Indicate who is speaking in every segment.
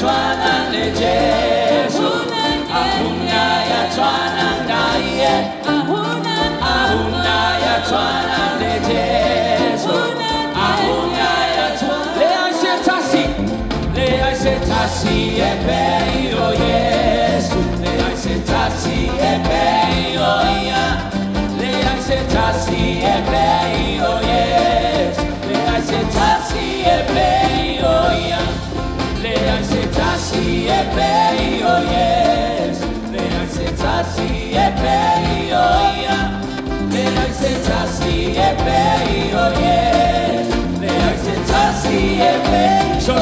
Speaker 1: twana le Jesu ahuna ya twana naye ahuna ya twana le Jesu ahuna ya twana le I say tasi ebe yo Yesu le I say tasi ebe yo ya le I say tasi ebe yo Yesu le I say tasi ebe yo ya le I say tasi ebe yo Yesu le I say tasi ebe yo ya le I say tasi ebe yo Yesu le I say tasi ebe so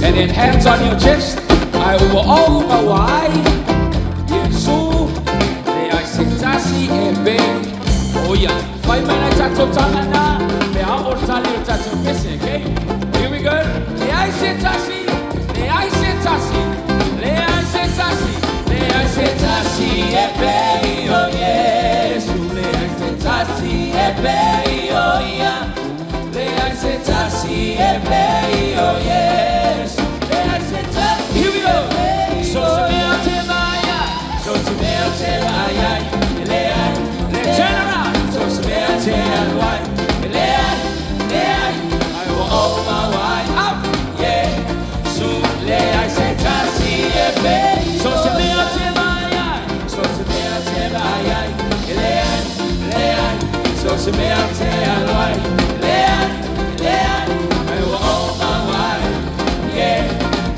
Speaker 1: and then hands on your chest. I will all my why. Yesu, le I say tasi ebe. Oh yeah, 5 minutes at Totana. Me I will tell you that's a missing. Okay, here we go. Le I say tasi, le I say tasi, le I say tasi, le I say tasi ebe. Oh Yesu, le I say tasi ebe. Oh yeah, le I say tasi ebe. Oh yes. Here we go. So turn around. So I will all my way up. Yeah. So I say tasi ebe. So I will all my way. Yeah.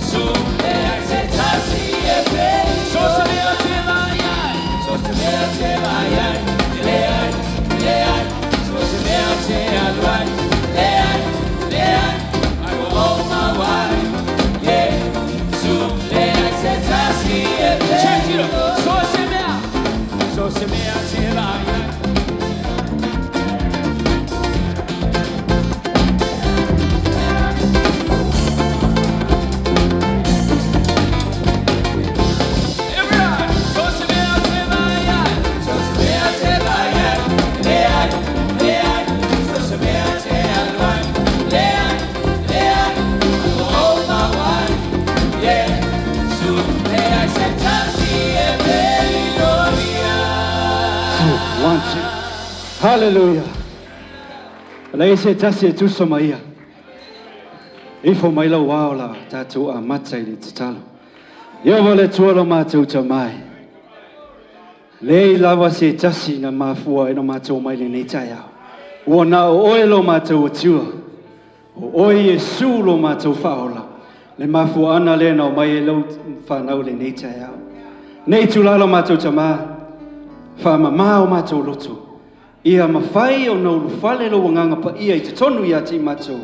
Speaker 1: So I say tasi ebe. So I will all my way. Yeah. So I say tasi ebe. Check it out. So
Speaker 2: Hallelujah. Laise tasi tu somaya. Ifo maila waola tatu amatsa ili titalo. Yovole tuolo matu tamai. Leila wasi tasi na mafua ino matu maili nitaya. Wana oilo matu utua. Oi Yesu lo matu faola. Le mafua ana lena o mai lo whanau le nitaya. Nei tulalo matu tamai. Fa mama o matu lotu. Ia mawhai o na ulufale lo wanganga pa ia I te tonu ia te matou.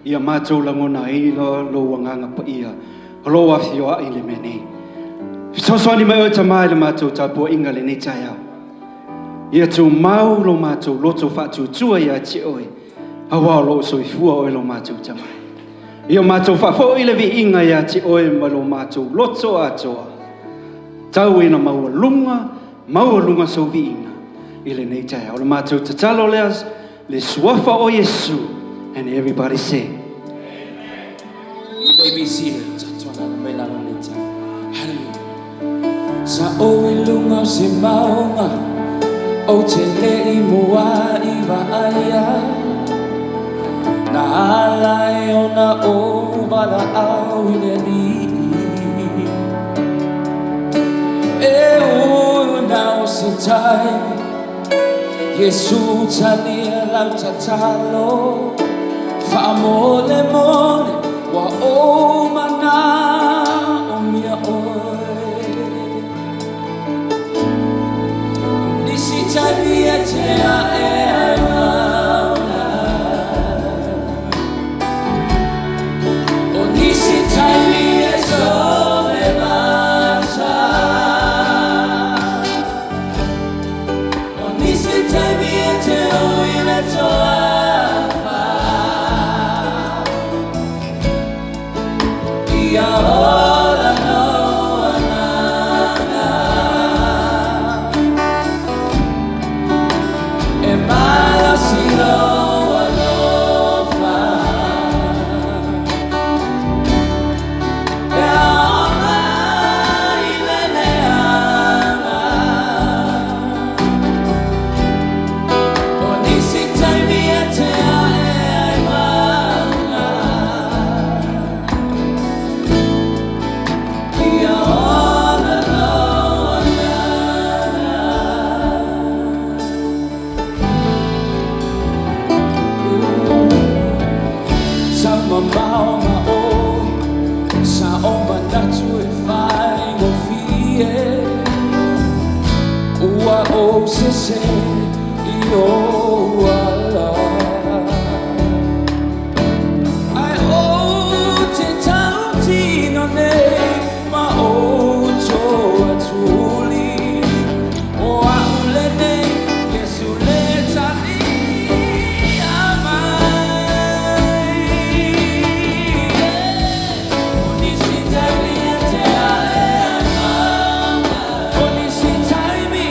Speaker 2: Ia matou langona I lo wanganga pa ia. Lo afio I le mene. Fisoswani mai o tamai le matou tapua inga le nei tai au. Ia tu mau lo matou loto fatu tua ia te oi. Hawa lo soifua o lo matou tamai. Ia matou fafo I le vi inga ia te oi ma lo matou loto atoa. Tau ina maua lunga so vi inga. I le nei tai au le matou tatalo leas le suafa o Yesu. And everybody say.
Speaker 1: You may be seated. Sa o ilunga si maunga o te lei mua I vaaya na alai o na o wala au I le ni e o na o si tai Yesu tani lau tatalo fa mole mole wa o mana o mia oi Sabia te a mauna O nisi taimi e so me masa O nisi taimi e te oina toa Ia ora no se se io ala ai o te tauti no nei ma o to atuli o aule nei Yesu le tani amai o nisi tani te o nisi tani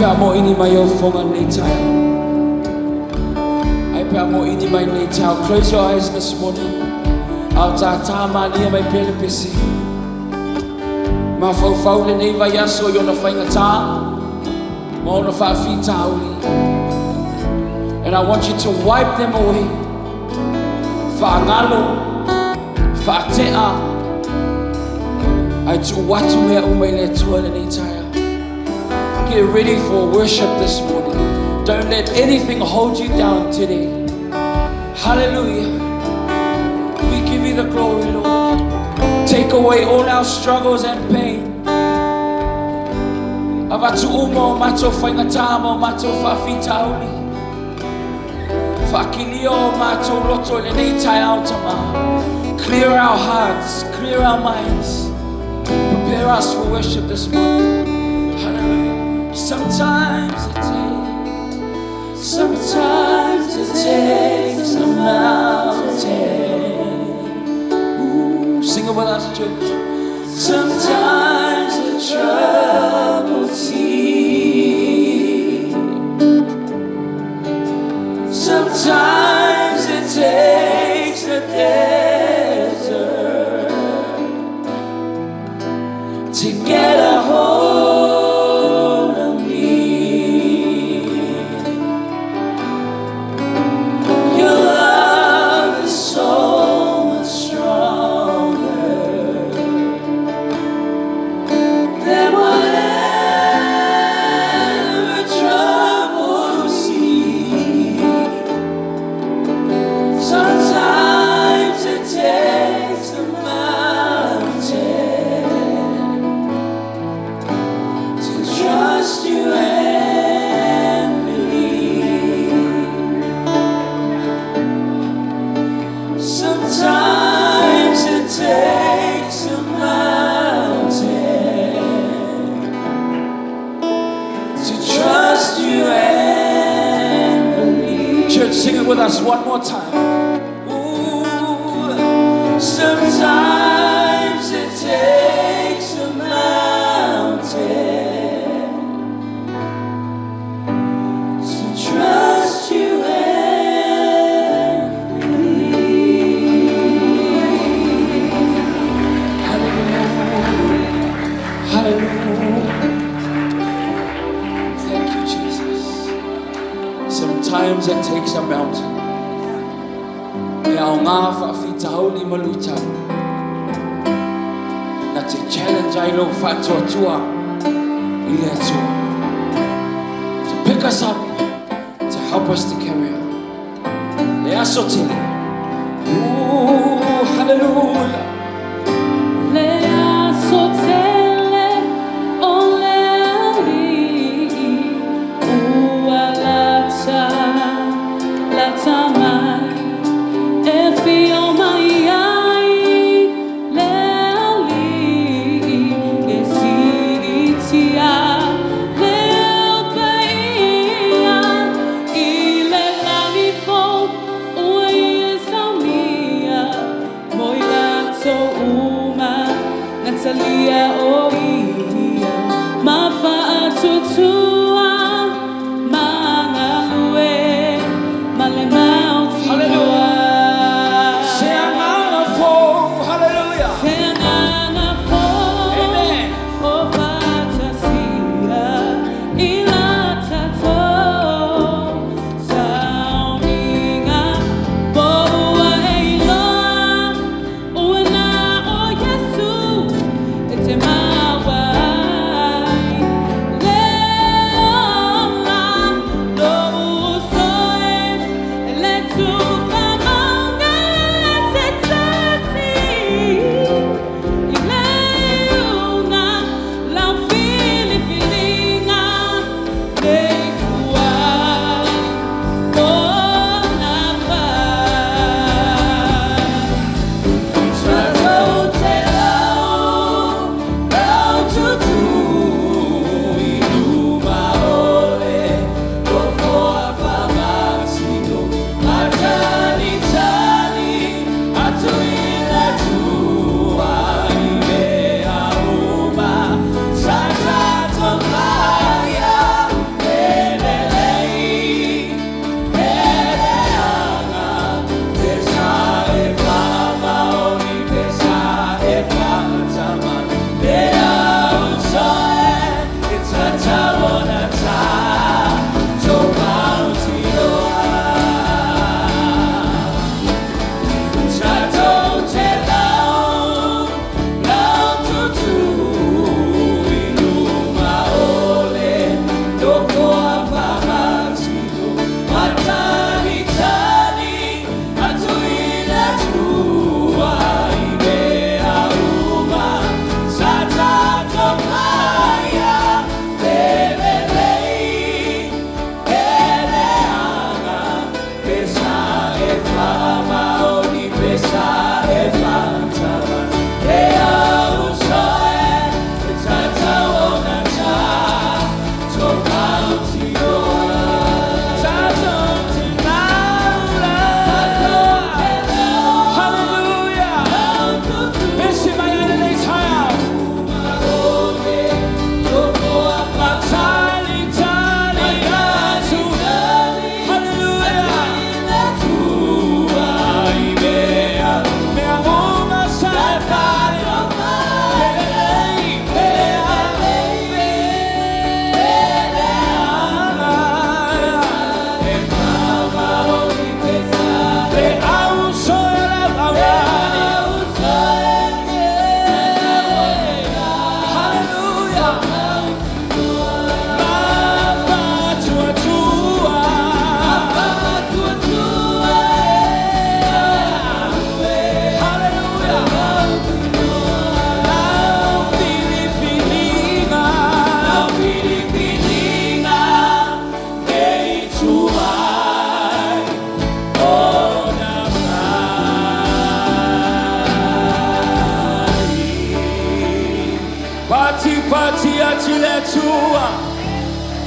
Speaker 1: pea mo ini mai o fonga nei tai au. Ai pea mo ini mai nei tai au. Close your eyes this morning. Au ta mania mai pele pesi. Ma fau le nei vai aso i ona whainga tā. Ma ona whaafi tauli. And I want you to wipe them away. Whaangalo. Whaatea. Ai tu watu mea umei le tua le nei tai au. Get ready for worship this morning. Don't let anything hold you down today. Hallelujah. We give you the glory, Lord. Take away all our struggles and pain. Avatu umo mato whaingatamo mato whawhitauli. Whakilio mato loto le nei tai au tama. Clear our hearts, clear our minds. Prepare us for worship this morning. Hallelujah. Sometimes it takes a mountain. Ooh, sing it with us, church. Sometimes the trouble seems. Sometimes it takes a desert to get a hold of me. Your love is so much stronger than whatever trouble seems. Sometimes it takes a mountain to trust you and believe. Sometimes it takes a mountain to trust you and believe. Church, sing it with us one more time. Ooh, sometimes it takes a mountain to trust you and believe. Hallelujah. Hallelujah. Thank you, Jesus. Sometimes it takes a mountain. E au ngā whaafitauli maluta. Na te challenge ai lo whatuatua I le atua. To pick us up, to help us to carry on. E aso tili. Ooh, hallelujah.
Speaker 3: Lea sotele o leali ua lata mai e fio mai ai leali e siritia leo peia I le lani fo ua I Sauniga moi lato uma Natalia o ia ma whaatutua mga lue ma le mauti
Speaker 1: Hallelujah.
Speaker 3: loa.
Speaker 1: Se angana fo, hallelujah.
Speaker 3: Te angana fo
Speaker 1: Amen.
Speaker 3: o whatasia I la tato Sauniga po ua hei loa ua na o Yesu e te mawai le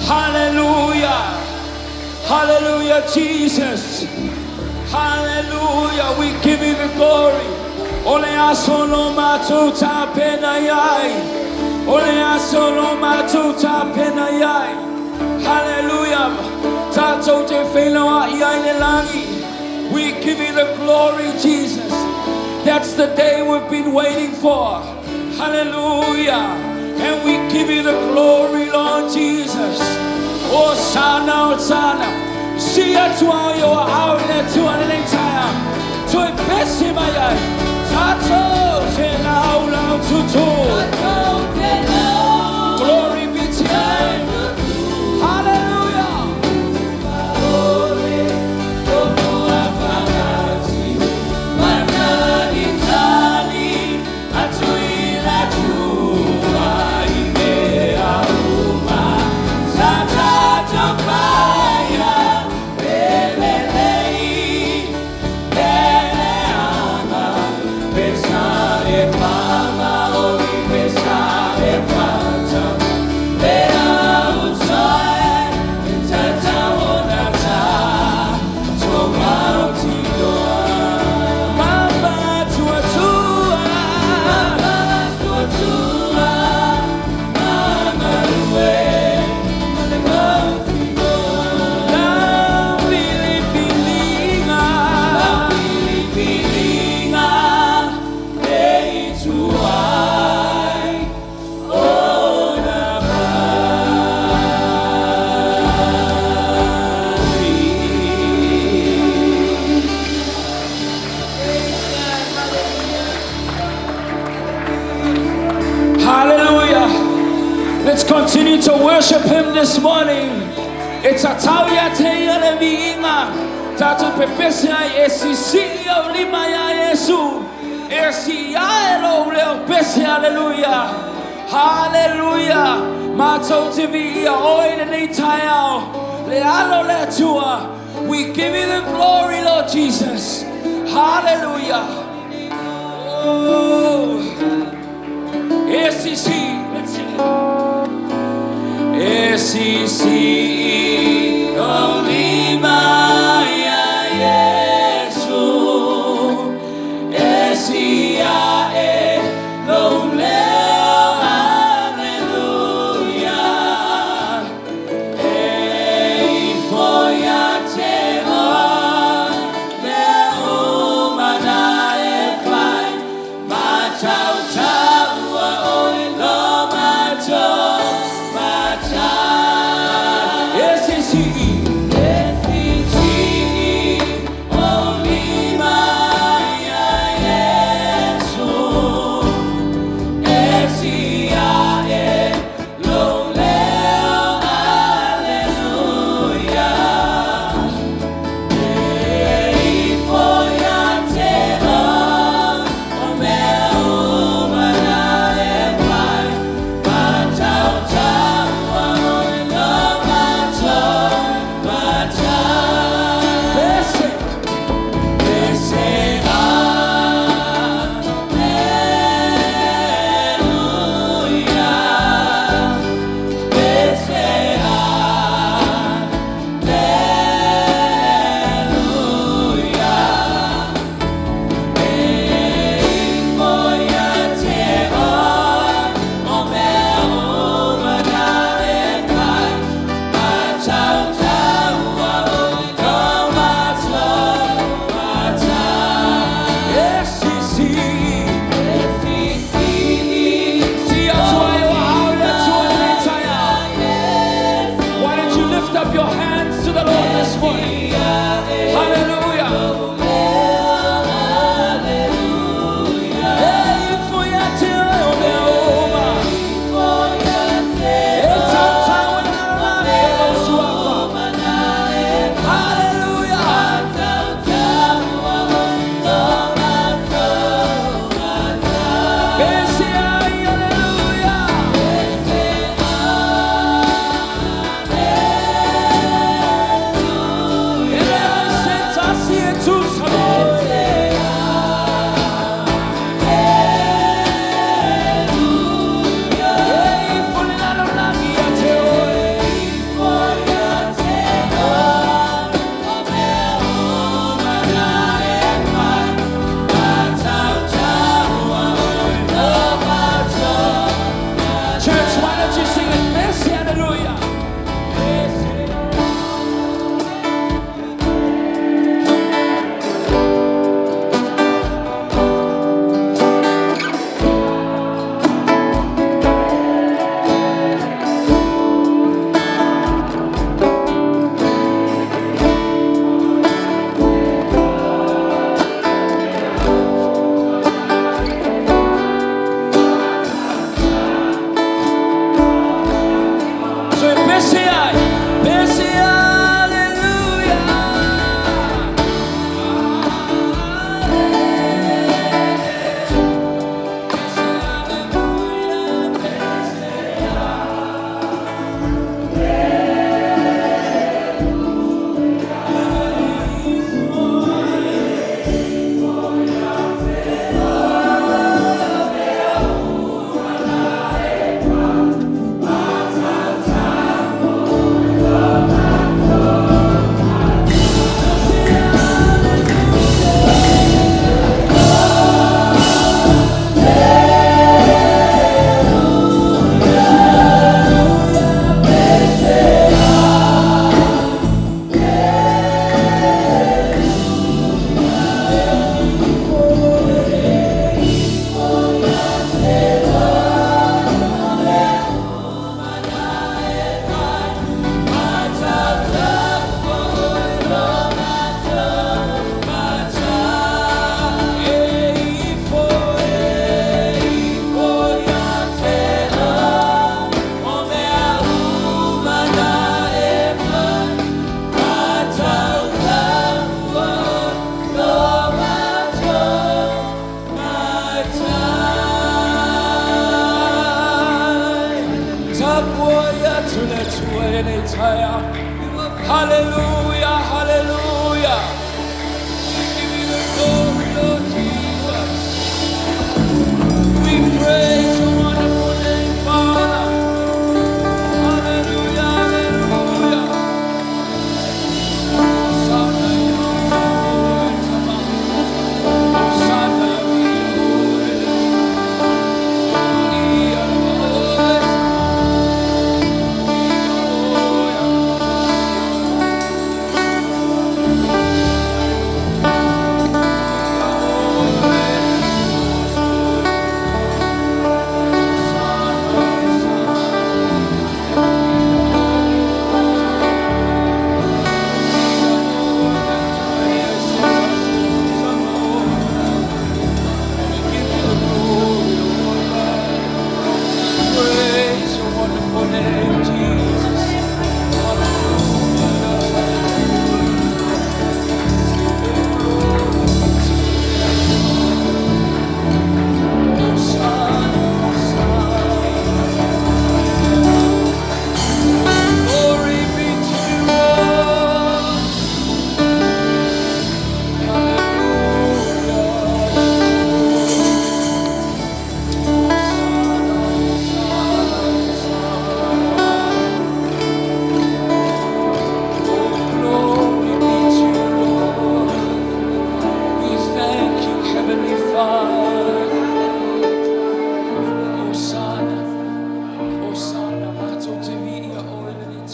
Speaker 1: Hallelujah. Hallelujah, Jesus. Hallelujah. We give you the glory. Ole asolo matuta penayai. Ole asolo matuta penayai. Hallelujah. Tato te whenua iai langi. We give you the glory, Jesus. That's the day we've been waiting for. Hallelujah. And we give you the glory, Lord Jesus. Oh, sana, sana. See us while you are out there to an time. To a best in my life. Tato, tena, ulau, tutu. Glory be to you. Hallelujah. Let's continue to worship Him this morning. It's a tauya te ale viinga. Tatu pepesia esisi o lima ya Yesu. Esi ya elo leo pesi hallelujah. Hallelujah. Mato te vi oi le nei taiao. Le alo le tua. We give you the glory, Lord Jesus. Hallelujah. Oh. Esisi. Let's sing it. Esisi olima ya Yesu, Esia eloleo hallelujah, eifoya teo leo mana efai matau taua oilo matau. Hallelujah, hallelujah. We give you the glory, Lord Jesus. We praise your wonderful name, Father. Hallelujah, hallelujah. Hosanna, Hosanna, praise your wonderful name, Jesus. Glory be to you, Lord. Glory be to you, Lord. We thank you, Heavenly Father. Hosanna, Hosanna, Mato Tevia, Oil and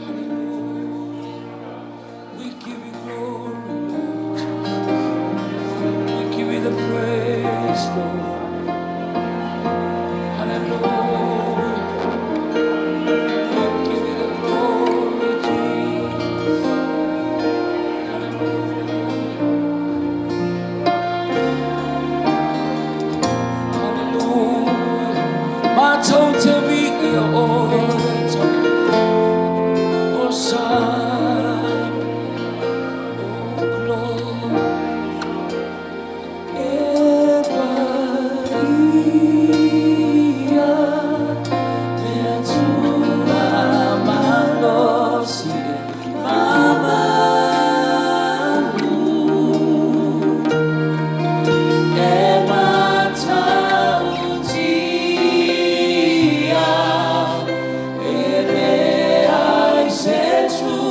Speaker 1: Hallelujah. We give you glory, Lord. We give you the praise, Lord. Hallelujah. We give you the glory, Jesus. Hallelujah. Mato Tevia, Oil and Hosanna, oh glory. True.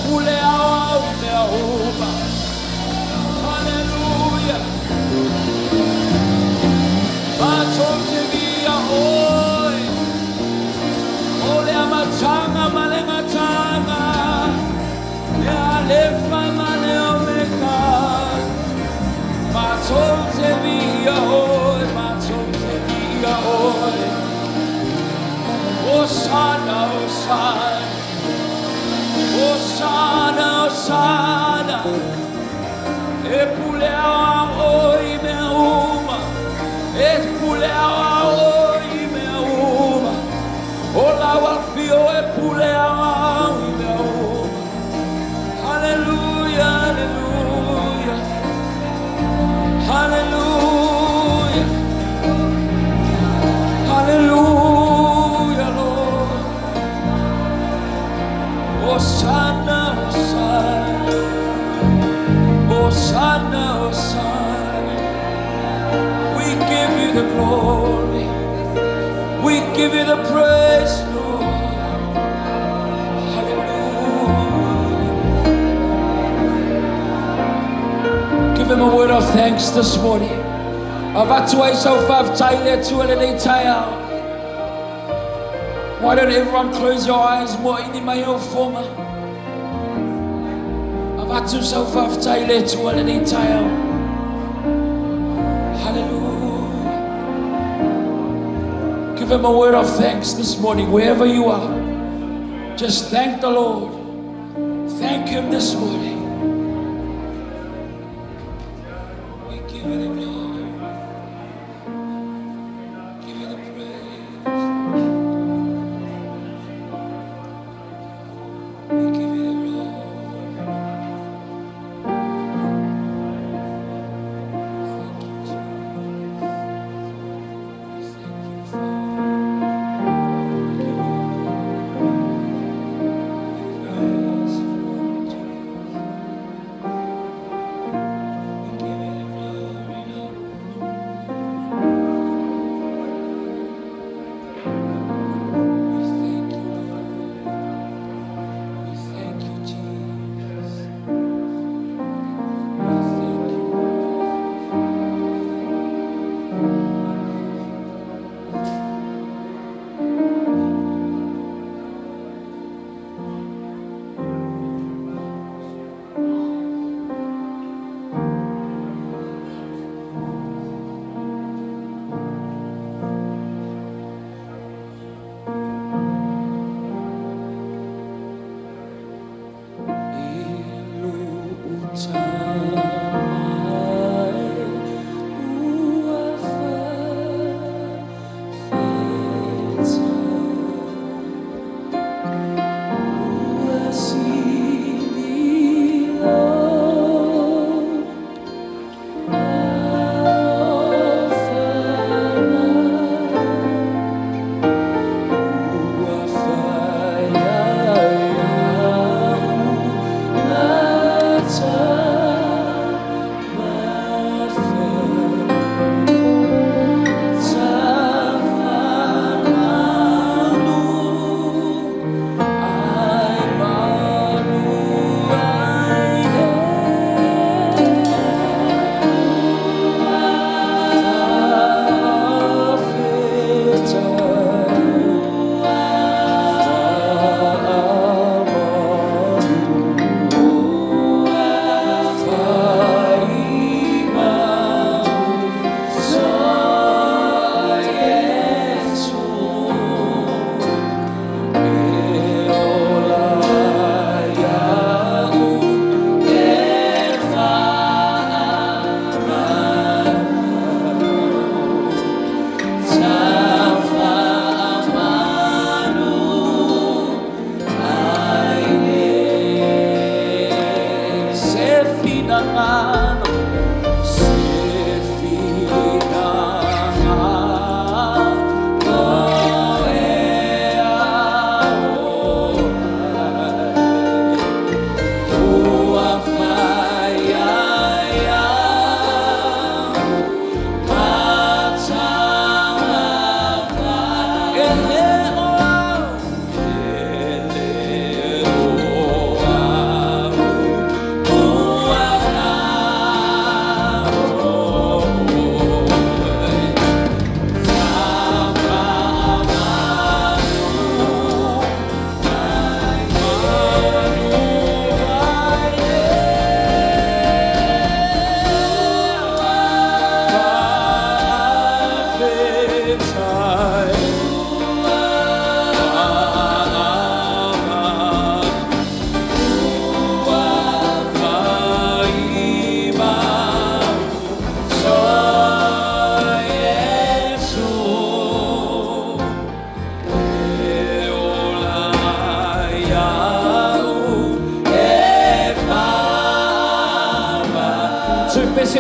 Speaker 1: Epuleao Meauma. Hallelujah. Matongevia oi. Ole amatanga malengatanga. Alefa male omega. Matongevia oi. Matongevia oi. Osana, Osana. Osana, Osana. Epuleao oi meuma. Epuleao oi meuma. Ola wafio epuleao oi meuma. Hallelujah, hallelujah. Hallelujah. Hallelujah, Lord. Osana, Osana. Hosanna, Hosanna. We give you the glory. We give you the praise, Lord. Hallelujah. Give him a word of thanks this morning. Why don't everyone close your eyes more in my own former? Hallelujah. Give him a word of thanks this morning, wherever you are. Just thank the Lord. Thank him this morning. We give you the glory. Give you the praise. We give you the glory.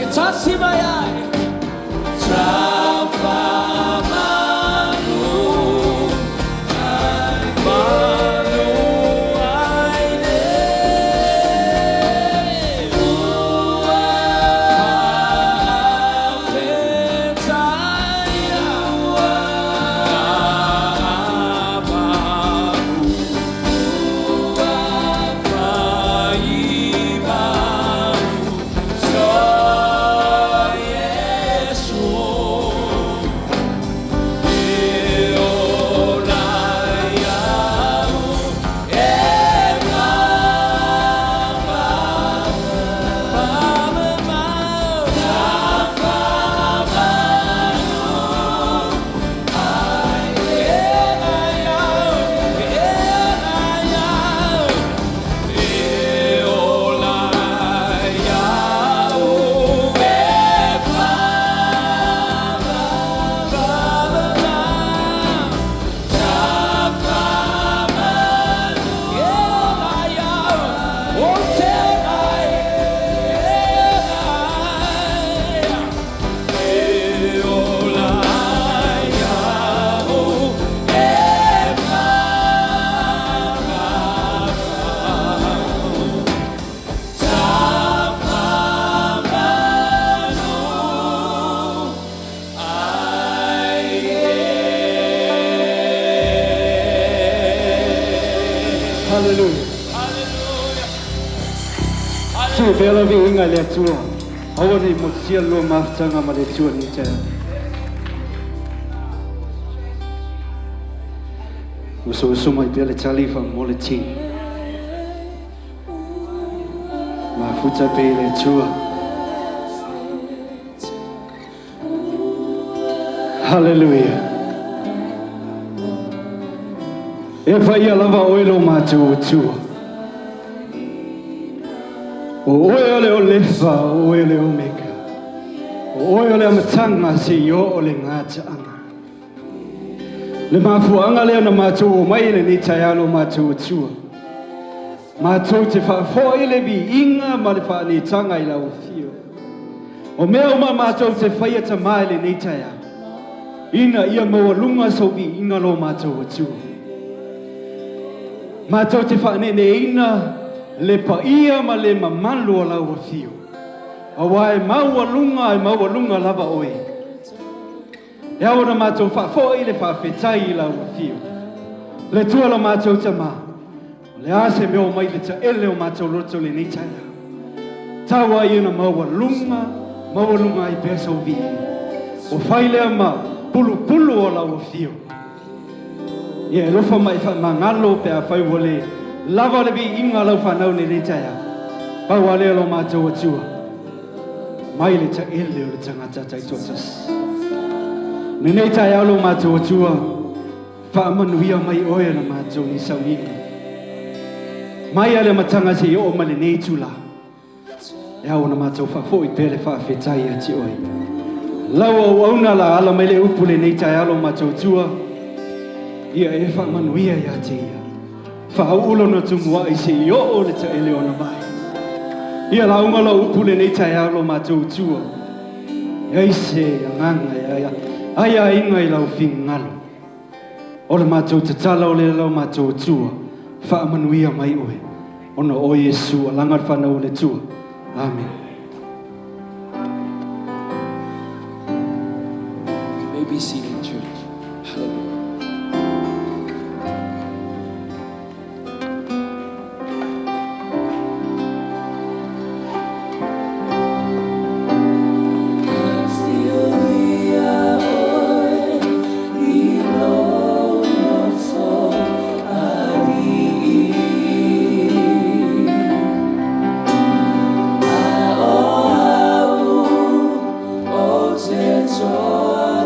Speaker 1: Tasimayai.
Speaker 2: Hallelujah. So bela vi inga le tua. Awani mo sia lo ma tanga ma le tua ni cha. Uso mai bela chalifa mo le ti. Ma futa bela tua. Hallelujah. E vai lava oilo macho tua. O oile o lefa, o oile o meka. O oile o matanga si yo o le ngata anga. Le mafu anga leo na macho o maile ni tayalo macho tua. Macho te fa fo ile bi inga ma le fa ni tanga ila o fio. O mea uma macho te faia ta maile ni taya. Ina ia mo lunga so bi inga lo macho tua. Mātou te whanene ina le paia ma le mamalu a lau a fio. A wae maua lunga lava oe. E awana mātou whafoi le whawhetai i lau a fio. Le tuala mātou ta mā. Le ase meo mai le ta ele o mātou roto le neitaya. Tawa i na maua lunga i peso vi. O whailea ma pulu o lau a fio. Ye lofa mai fa mangalo pe a fai wole lava le bi inga lau fa nau ne le taya pa wale lo ma tua mai le ta ele o le tangata tai totas ne taya lo ma tua fa manuia mai oe na ma tua ni Sauniga mai ale matanga se o ma le nei tula e au na ma tua fa foi pele fa fetai ati oe lau au na la ala mai le upu le nei taya lo ma tua ia e wha manuia ia te ia. Wha au ulo na tumua i se i o le ta ele o na mai. Ia la unga la upule nei tai alo mātou tua. Ia i se anganga ia. Aia inga i lau whingalo. O le mātou te tala o le lau mātou tua. Wha manuia mai oe. Ona o Yesu a langar whanau le tua. Amen.
Speaker 1: You may be seated, church. Hallelujah.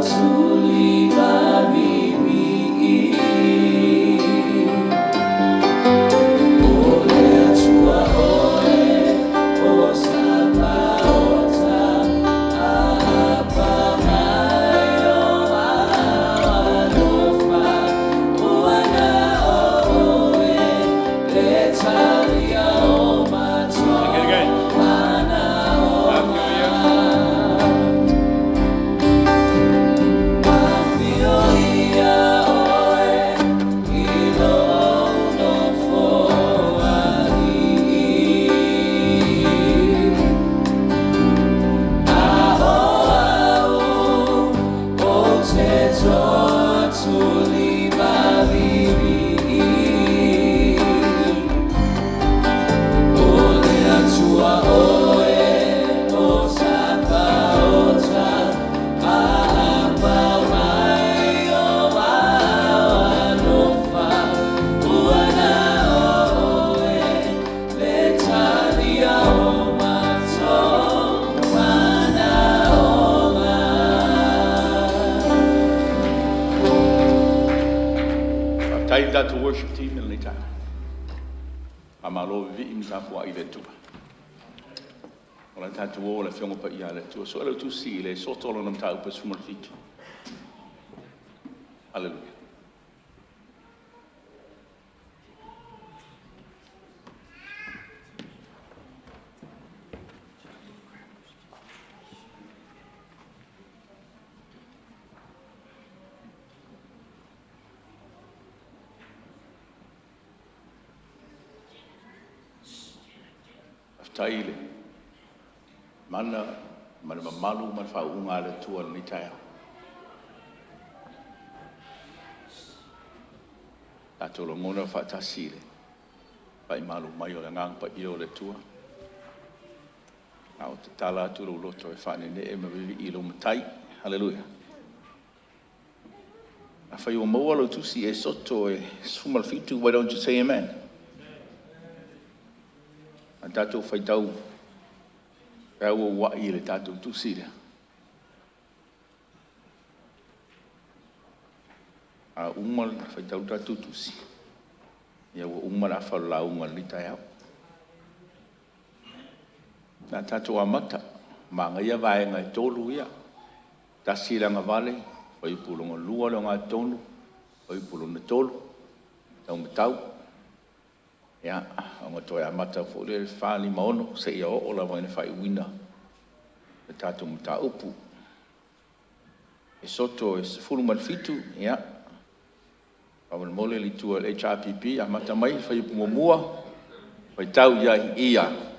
Speaker 3: To
Speaker 4: tai tātou worship team in le tai. A malo vi im tāpua i le tua. O la tātou o le whiongo pa i a le tua. So alo tu si le sotolo nam tāu pa sumal fitu. Hallelujah. Taile. Mana malu man fa unga le tua ni tai. Tato lo ngona fa tasile. Pai malu mai o le ngang pa i o le tua. Au te tala tu lo loto e fa ne e mavivi i lo matai. Hallelujah. A fa yo mo lo tu si e sotto e sumal fitu, why don't you say amen? A tātou whai tau, e aua wai le tātou tūsira. A umal whai tau tātou tūsi. E aua umal a whala umal ni tai au. Nā tātou amata, mā ngai a vai ngai tōlu ia. Tasiranga vale, whai pulonga lua lo ngā tōnu, whai pulonga tōlu, tau matau. Ya, ang ito ay amata po le whāni maono sa ia o la waina whai wina. E tātou mta upu. E soto e fulu man fitu, ya. Pawan mole li tua le HRPP, amata mai whai pumomua, whai tau ia ia.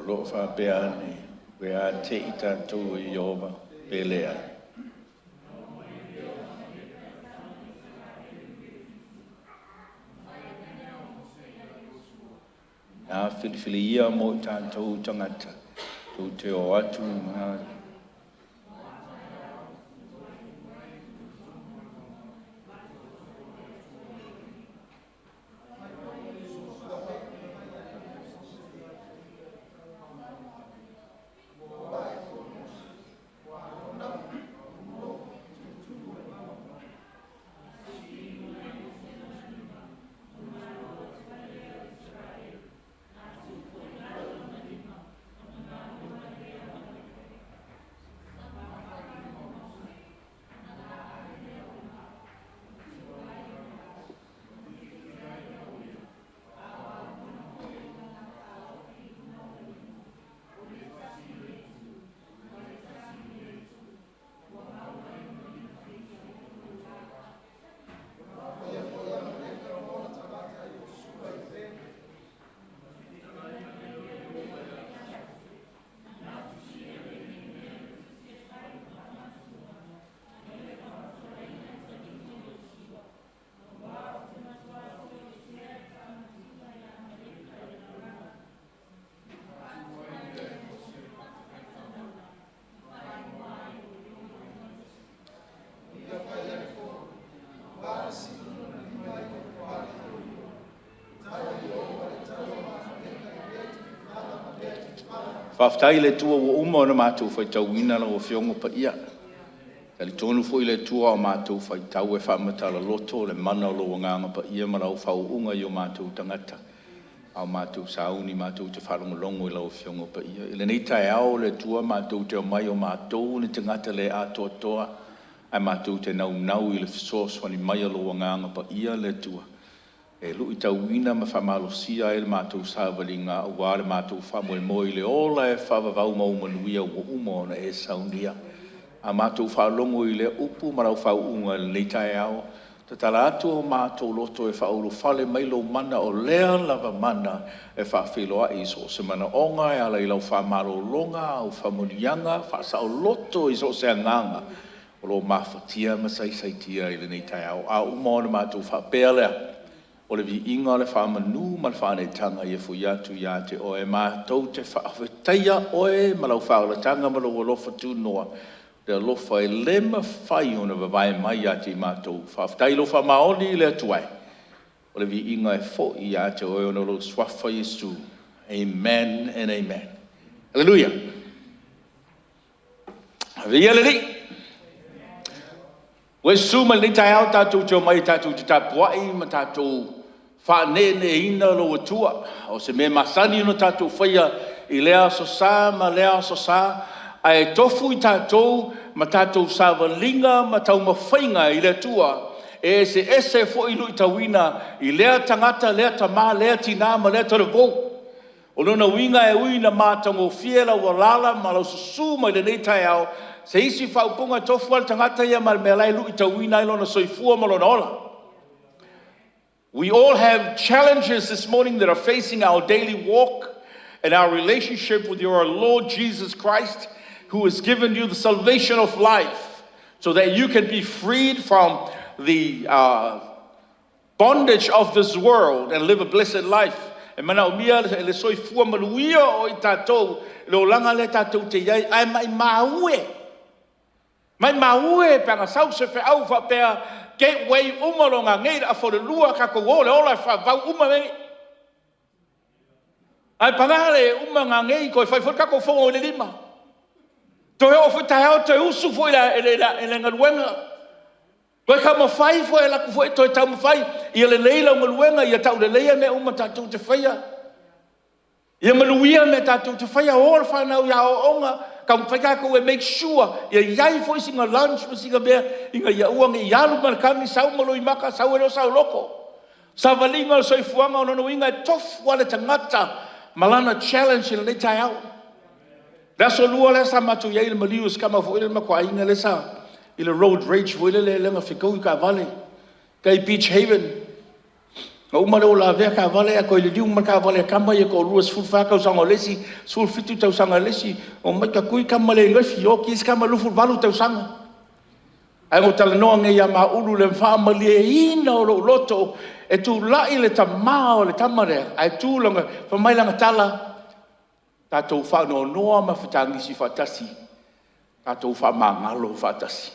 Speaker 4: Lo fa beani, we a te ita tu i Jehova, pelea. Nā whiliwhili ia mo i tātou tangata, tō te o atu ngā. Whaftai le tua wa uma o na mātou whai tau ina la o whiongo pa ia. Tali tonu fo i le tua o mātou whai tau e whamatala loto le mana o lo nganga pa ia marau whau unga i o mātou tangata. Au mātou sauni mātou te whalongolongo i la o whiongo pa ia. I le nei tai ao le tua mātou te o mai o mātou ni tangata le atoa toa. Ai mātou te nau i le fisos wani mai o lo nganga pa ia le tua. E lu i tau ina ma whamalosia e le mātou sāwalinga o wāre mātou whamoe moi le ola e whawavau maumanuia o umona e Sauniga. A mātou whalongo i le upu marau whauunga le neitai ao. Te tala atu o mātou loto e whauro whale mailo mana o lea lava mana e whawhiloa i so se mana onga e ala i lau whamaro longa o whamonianga whasa o loto i so se anganga. O lo mawhatia masaisaitia i le neitai ao. A umona mātou whapea lea. O le vi inga le whamanu ma le whanetanga i e fui atu i ate o e mātou te whawhetaia oe ma lau whaolatanga ma lau alofa tū noa. Te alofa e lema whai o na wawai mai ate i mātou. Whawhetai lofa maoni le atuai. O le vi inga e fo i ate oe o na lo swafa Yesu. Amen and amen. Hallelujah. Via le li. Wai suma ni tai au tātou te o mai tātou te tāpuai ma tātou whanene ina lo atua. O se me masani no tātou whaia i lea so sā ma lea so sā. Ai tofu i tātou ma tātou sāwalinga ma tau mawhainga i lea tua. E se fo ilu i tawina i lea tangata, lea tamā, lea tina ma lea taravou. O lona winga e uina mātango fiela wa lala ma lau susu ma i le nei tai au. Se isi whaupunga tofu al tangata ia ma me lai lu i tawina i lona soifua ma lona ola. We all have challenges this morning that are facing our daily walk and our relationship with your Lord Jesus Christ, who has given you the salvation of life so that you can be freed from the bondage of this world and live a blessed life. E mana o mia le soifua maluia o i tātou, le o langa le tātou te iai, ai mai maue. Mai maue panga sau se fe au whapea gateway umaronga ngeira a whorelua kako ole ola whau umame. Ai pangare umanga ngei koe whai kako whongo le lima. Toi o whitai au toi usu fo ele ngaruenga. Koe ka mawhai fo e laku fo e toi tau mawhai. Ia le leila ngaruenga ia tau le leia me uma tātou te whaia. Ia manuia me tātou te whaia ola whanau ia o onga. Ka mwhaikako e make sure ia iai fo isi ngā lunch ma singa mea inga ia uang i alu markani sau malo i maka sau ero sau loko. Sa valinga o soifuanga o nono inga e tofu wale tangata malana challenge ina nei tai au. Raso lua lesa matu ia ila malius kama fo ila makwa inga lesa ila road rage fo ila le lenga whikau i ka vale. Kai Beach Haven. Ngau maro la vea ka vale a koe le diu ma ka vale a kama ia ko lua sful whakau sanga lesi, sful fitu tau sanga lesi, o mai ka kui kama le ngafi o ki is kama lufu valu tau sanga. Ai ngo tala noa nge ia ma ulu le mwhama lia ina o lo loto, e tu lai le ta mao le tamare, ai tu langa, whamai langa tala, tātou whanoa noa ma whatangisi whatasi, tātou whamangalo whatasi.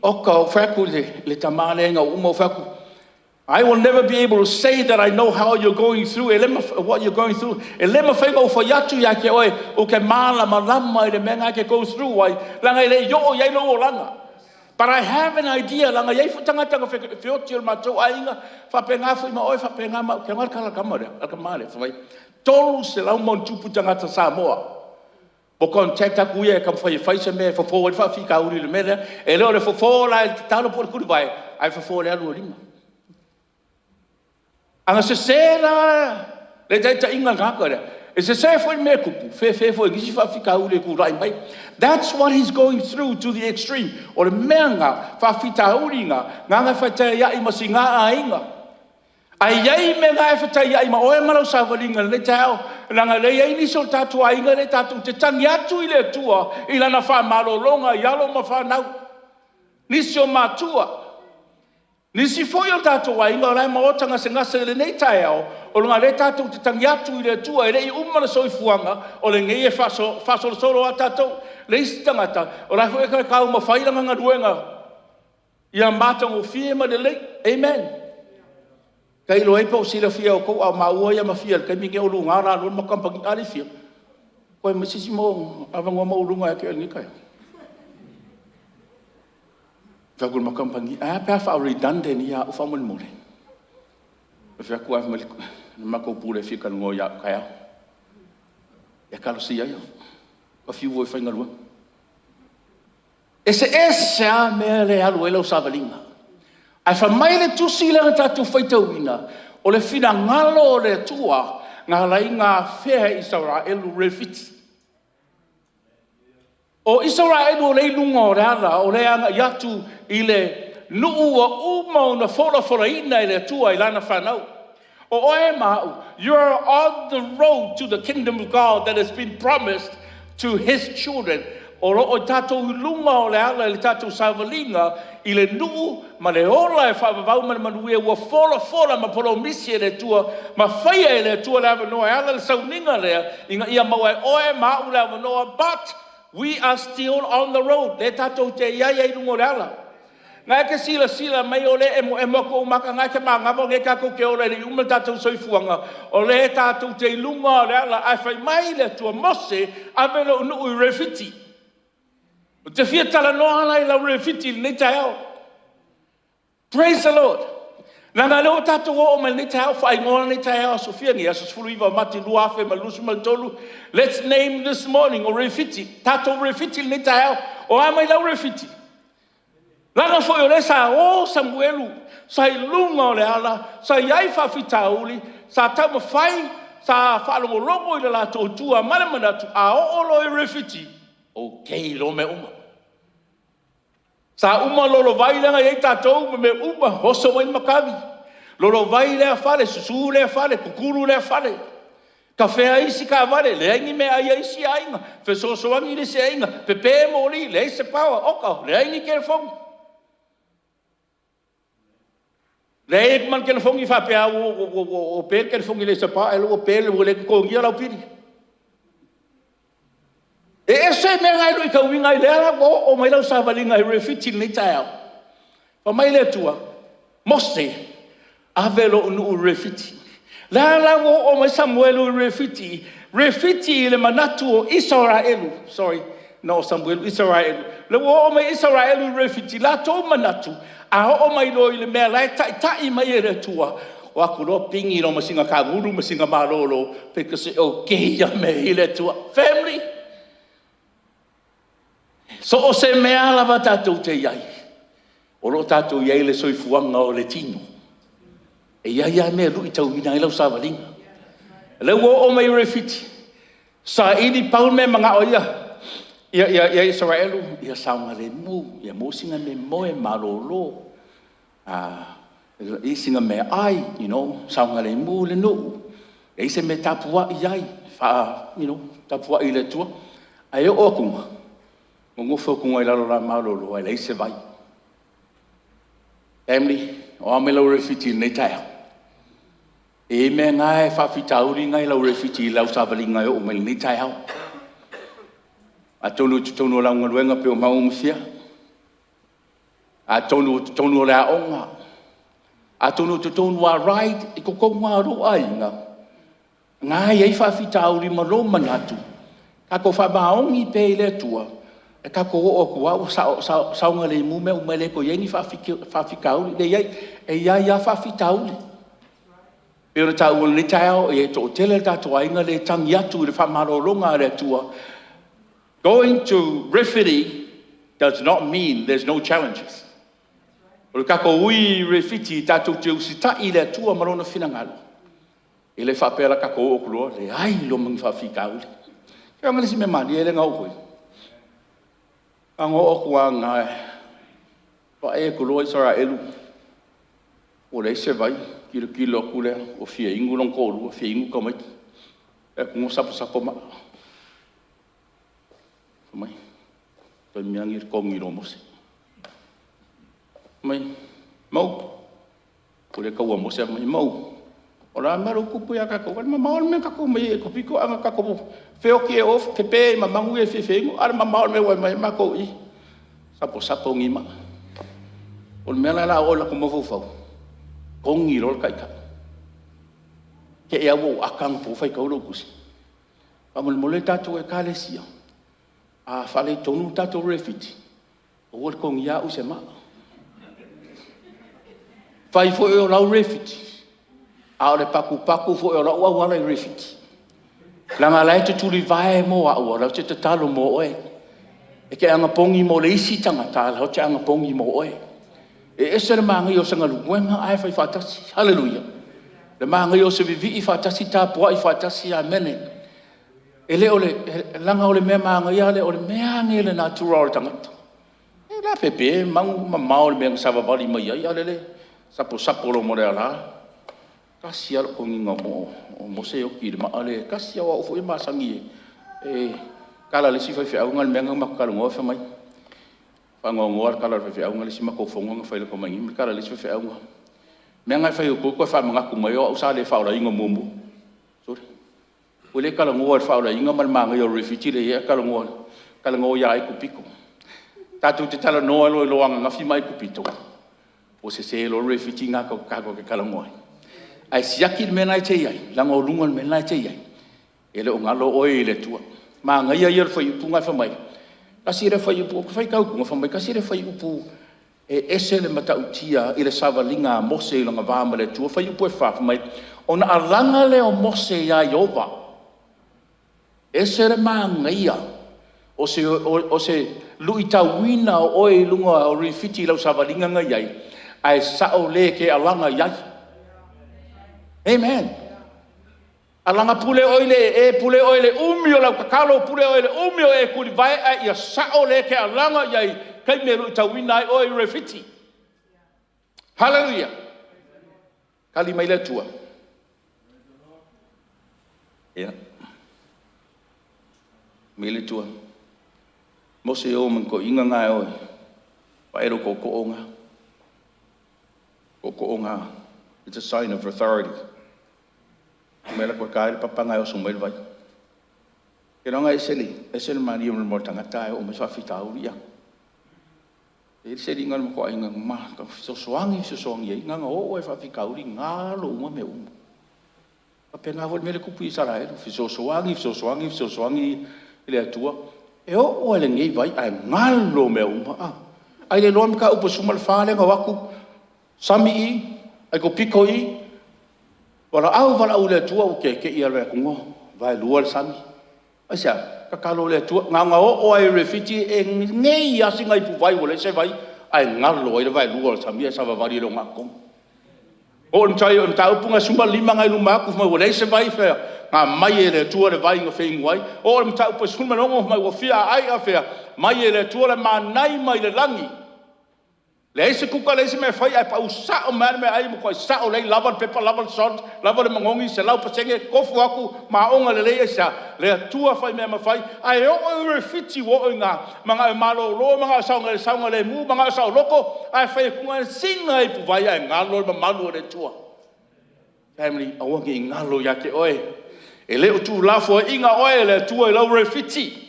Speaker 4: Oka o whaku le tamale nga uma o whaku, I will never be able to say that I know how you're going through, what you're going through. Elema whainga o whaiatu ia ke oe, o ke māla malama i le menga ke go through, wai langa ele yo o iai lo o langa. But I have an idea, langa iai futangata whioti o mātou ainga, whapenga fui ma oe, whapenga ma, ke markala kamare, alkamare, whai. Tolu se lau mon tupu tangata Samoa. Mo contacta kuia kam whai se me, whafo whawhika uri le mele, e leo le whafo la e talo por kuri vai, ai whafo le alu o lima. Anga se sera le taita inga ngakore. E se se foi me kupu, fe foi gisi fa fika ule ku rai mai. That's what he's going through to the extreme. O le menga fa fita uringa, nganga fata ya i masinga ainga. Ai ai me nga fata ya i ma o e mara sa valinga le tao, langa le ai ni so tatu ainga le tatu te tangi atu ile tua, ila na fa malolonga yalo ma fa nau. Ni so matua. Nisi foi o tātou wa inga rai maotanga se ngasa le nei tai au, o lunga le tātou te tangi atu i le tua, e rei umana soifuanga, o le ngei e whaso solo a tātou, le isi tangata, o rai fwe kare kau ma whairanga ngā ruenga, ia mātang o fie ma le lei, amen. Kai lo eipa o sila fia o kou au maua ia ma fia, kai minge o lunga rā luna makampangi ari fia. Koe masisi mo, awangoa maurunga e ke ni kai. Whakul makampangi, pia wha redundant ni a uwha mole mole. Whaku a maliku, mako pule whika ngō ia kai au. E kalo si ai au. Ka whiu e whainga rua. Ese a mea le alu e lau savalinga. Ai whamai le tusi le tatu whaitau ina, o le whina ngalo o le tua, ngā lai ngā whea Israelu refiti. O Israelu o le ilunga o le ala, o le anga iatu i le nuu o umau na whora ina i le tua i lana whanau. O oe mau, you're on the road to the kingdom of God that has been promised to his children. O o tātou lunga o le ala, le tātou savalinga, i le nuu, ma le ola e whaavavau ma le manuia, ua whora ma polo misi e le tua, ma whaia e le tua le avanoa, e ala le Sauniga lea, inga ia maua e oe mau le avanoa, but we are still on the road. Le tātou te iaia i lunga o le ala. Ngai ke sila mai o le e mo ko maka ngai ke mangavo ngai ka ko ke o le umel tātou soifuanga, o le tātou te lunga o le ala, ai whai mai le tua mose, a velo unu i refiti. O te fia tala noa lai la refiti ni tai au. Praise the Lord. Nanga leo tātou o me ni tai au, whai ngona ni tai au, Sofia ngi aso sfuru iwa mati luafe, malusu maltolu. Let's name this morning, o refiti. Tātou refiti ni tai au, o amai lau refiti. Langa foi o le sa o Samuelu, sa ilunga o le ala, sa iai whawhitauli, sa tau mawhai, sa whalongolongo i le la tōtua, manamanatu, a o olo i refiti. Okay, lo me uma. Sa uma lolo vai langa i tātou, me uma, hoso mai makawi. Lolo vai lea whare, susu lea whare, kukuru lea whare. Ka whea isi ka ware, lea ingi mea ia isi ainga, whesosoangi le se ainga, pepe mori, lea se pawa, oka, lea ingi kere fongi. Lea man kere fongi whapea o pēr kere fongi le se pawa, elu o pēr le le kongia lau piri. E se me ngai roi ka winga i lea o mai lau savalinga i refiti ni tai au. Pa mai le tua, mose, a velo unu refiti. La o mai Samuelu refiti. Refiti le manatu o Israelu. Sorry, no Samuelu, Israelu. Le o mai Israelu refiti. La tō manatu. A o mai loi le mea lai tai mai e le tua. O aku lo pingi no masinga ka guru, masinga marolo. Peka se o keia me i le tua. Family. So o se mea lava tātou te iai. O lo tātou iai le soifuanga o le tino. E ia mea lui tau mina i lau savalinga. Le o mai refiti. Sa ini paul me mga o ia. Ia Israelu. Ia saunga le mu. Ia mosinga me moe marolo. I singa me ai. You know. Saunga le mu le no. E se me tapua i ai. You know. Tapua i le tua. Ai o kunga. Ngongo whakunga i lalo la marolo. Ai le se vai. Family. O ame lau refiti nei tai au. E me ngai whawhitauri ngai lau refiti lau savalinga o mai ni tai au. A tonu lau ngaruenga pe o maumawhia. A tonu la onga. A tonu a ride i kokonga roa inga. Ngai ei whawhitauri malo manatu. Kako whamaongi pe i le tua. E kako o kua saunga le mume o mai le ko yengi whawhikauri. E iai a whawhitauri. Pero ta ul ni tao e to tele ta to ainga le tangi atu le whamarolonga le tua. Going to refiti does not mean there's no challenges. O kako ui refiti tatu te usita i le tua marona finangalo. E le whapera kako o kuloa le ai lo mang whawhikauri. Kaya ngani si me mani e le ngau koe. Ango o kua ngai. Pa e kuloa Israelu. O le se vai. Kilo kule o fia ingu long kolu o fia ingu kamai e kungo sapo ma mai to miangi kongi no mose mai mau kule ka wa mose mai mau ora maru kupu ya ka ko ma maol me ka ko mai ko piko anga ka ko feo ke of pepe ma mangu e fe ingu ar ma maol me wa mai ma ko i sapo ngi ma o me la o la ko mo fo kongi rol kai ka ke ia wo akang po fai kaulo kusi mole tātou e kālesia. A whale tonu tātou refiti. O wale kong ia u se maa. Whai fo e o lau refiti. A ole paku fo e o lau awala i refiti. Langa lai te tuli vae mo a ua, lau te talo mo oe. E ke anga pongi mo le isi tangata, lau te anga pongi mo oe. E ese le maangai o sanga luenga ai whai whatasi. Hallelujah. Le maangai o se vivi i whatasi tā pua i whatasi a mene. E le ole, langa ole mea maangai a le ole mea nge le natura o le tangata. E la pepe, mangu ma mao le mea ngasava wali mai ai, ale le. Sapo lo mo le ala. Kasi ala ko nginga mo se o ki le maale kasi awa o foi masangi e kala le sifa fe aunga me nga makala ngo fa mai fa ngo kala fe aunga le sima ko fonga nga fa le ko mai me kala le sifa fe aunga me nga fa ko fa nga ku mai o sa le fa la inga mumbu sorry o le kala ngo fa la inga mal manga yo refugee le kala ngo ya ai ku piko tatu te tala no lo nga fi mai ku pito o se lo refugee nga ko ke kala ngo ai siaki me nai te ai langa o lunga me nai te ai ele o ngalo oi le tua ma nga ia ia foi punga fa mai kasi re foi pu fai kau punga fa mai kasi re foi pu e ese le mata utia ile savalinga mose langa va ma le tua fai pu fa mai ona alanga le o mose ya yova ese re ma nga ia o se luita wina oi lunga o rifiti lo savalinga nga ia ai sa o le ke alanga ia Amen. Alanga pule oile umio la kakalo pule oile umio e kuli vai a ia sao le ke alanga yai kai me lu tawina oi refiti. Hallelujah. Kali mai le tua. Yeah. Mai le tua. Mose o man ko inga ngai oi. Paero ko onga. Ko onga. It's a sign of authority. Mela ko kai papa ngai o sumel vai. Ke nga eseli mani o mo tangata o me fa fita uria. E seli ngal mo ko inga ma ka so soangi nga o fa fika uri nga lo uma me um. Pa nga vol mele ku pi sara e so soangi ile atua. E o le ngai vai ai ngalo me uma. Ai le lom ka upo sumal fa le nga waku sami ai ko piko i wala au le tua o ke ia le kungo vai lua sami asia ka kalo le tua nga o ai refiti e nei asinga i pu vai wala se vai ai ngalo ai vai lua sami sa va vari lo ngako o ntai on tau punga suma lima ngai luma ku ma wala se vai fe nga mai le tua le vai nga fe ngwai o tau pu suma longo mai wo fia ai afia mai le tua le manai mai le langi le ese kuka le ese me fai ai pa usa o man me ai mo ko sa o le lava pepa lava salt lava le mangongi se lau pasenge kofu aku ma onga le esa le tua fai me ma fai ai o refiti wo nga manga malo lo manga saunga le mu manga sa loko ai fai kunga singa i pu vai ai ngalo ma malu le tua family I want ki ngalo ya ke oi e le tu la fo inga oi le tua le refiti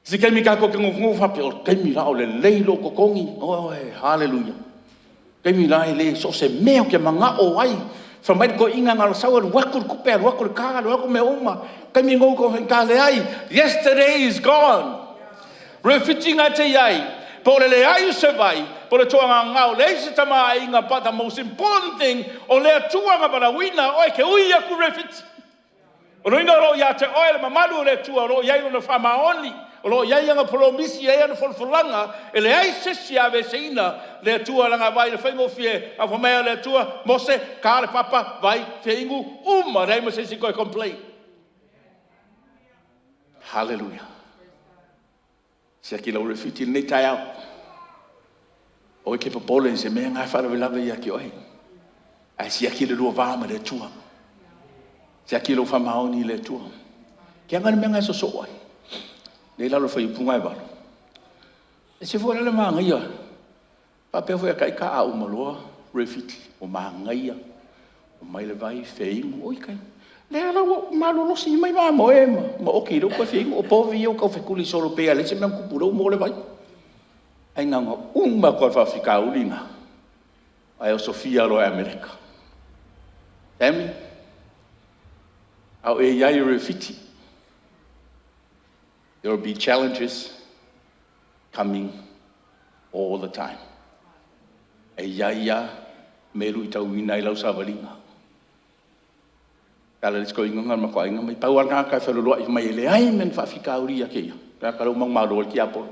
Speaker 4: si kemi ka ko ngu fa pe o kemi la o le leilo ko kongi oi hallelujah kemi la le so se meo ke manga o ai fa mai ko inga ngal sa o wakul ku pe wakul ka wakul me uma kemi ngu ko ka le ai yesterday is gone refitting at ai por le ai se vai por to nga le se tama inga but the most important thing o le tua nga bala wina oi ke uia ku refit o no ro ya te oil ma malu le tua ro ya no fa maoni lo ia nga promisi ia no folfolanga ele ai se sia veseina le tua langa vai le fengo fie a fomea le tua mose kare papa vai fengu uma dai mo se si ko complain hallelujah se aquilo refiti nei tai au o ke popole se me nga fa le lava ia ki oi ai se aquilo lo va ma le tua se aquilo fa maoni le tua ke nga me nga so oi le la lo fai punga ba e se fora le manga ia pa pe foi kai ka au malo refiti o manga ia o mai le vai fei oi kai le la malo lo si mai ma moema ma o ki ro ko fei o po vi o ko fe kuli solo pe ale se me ku puro mo le vai ai nga uma ko fa fika ulinga ai o Sofia lo America emi Au e iai refiti. There will be challenges coming all the time. E iai meru i tau ina i lau savalinga. Kala let's go inga ma ko inga mai pau anga ka whaloloa i mai le ai men whawhika uri a keia. Ka karo mang malo ki apolo.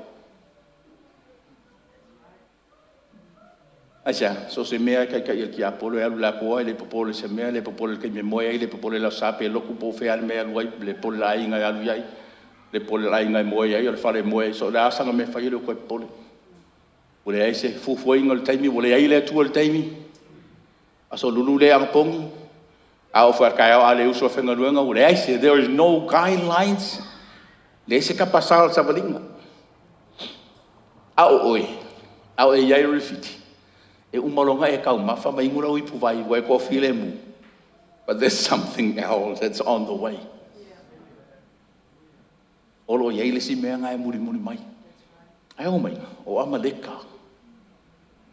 Speaker 4: Asia, so se mea kai kai ki apolo e alu la koa le popolo se mea le popolo kai me moia le popolo la sape loku po fe al mea luai le polo la inga alu iai le polo la inga moia i le fare moia so la sanga me fai le ko polo. Ule ai se fufu inga le taimi ule ai le tu le taimi. Aso lulu le ang pongi. Au fa kai au ale uso fenga luenga ule ai se there is no guidelines. Le se ka pasal sa balinga. Au oi. Au e iai refiti. E umalonga e kau mafa mai ngura ui puvai wai ko file mu. But there's something else that's on the way. Olo iai le si mea ngai muri muri mai. Ai o mai, o Amaleka.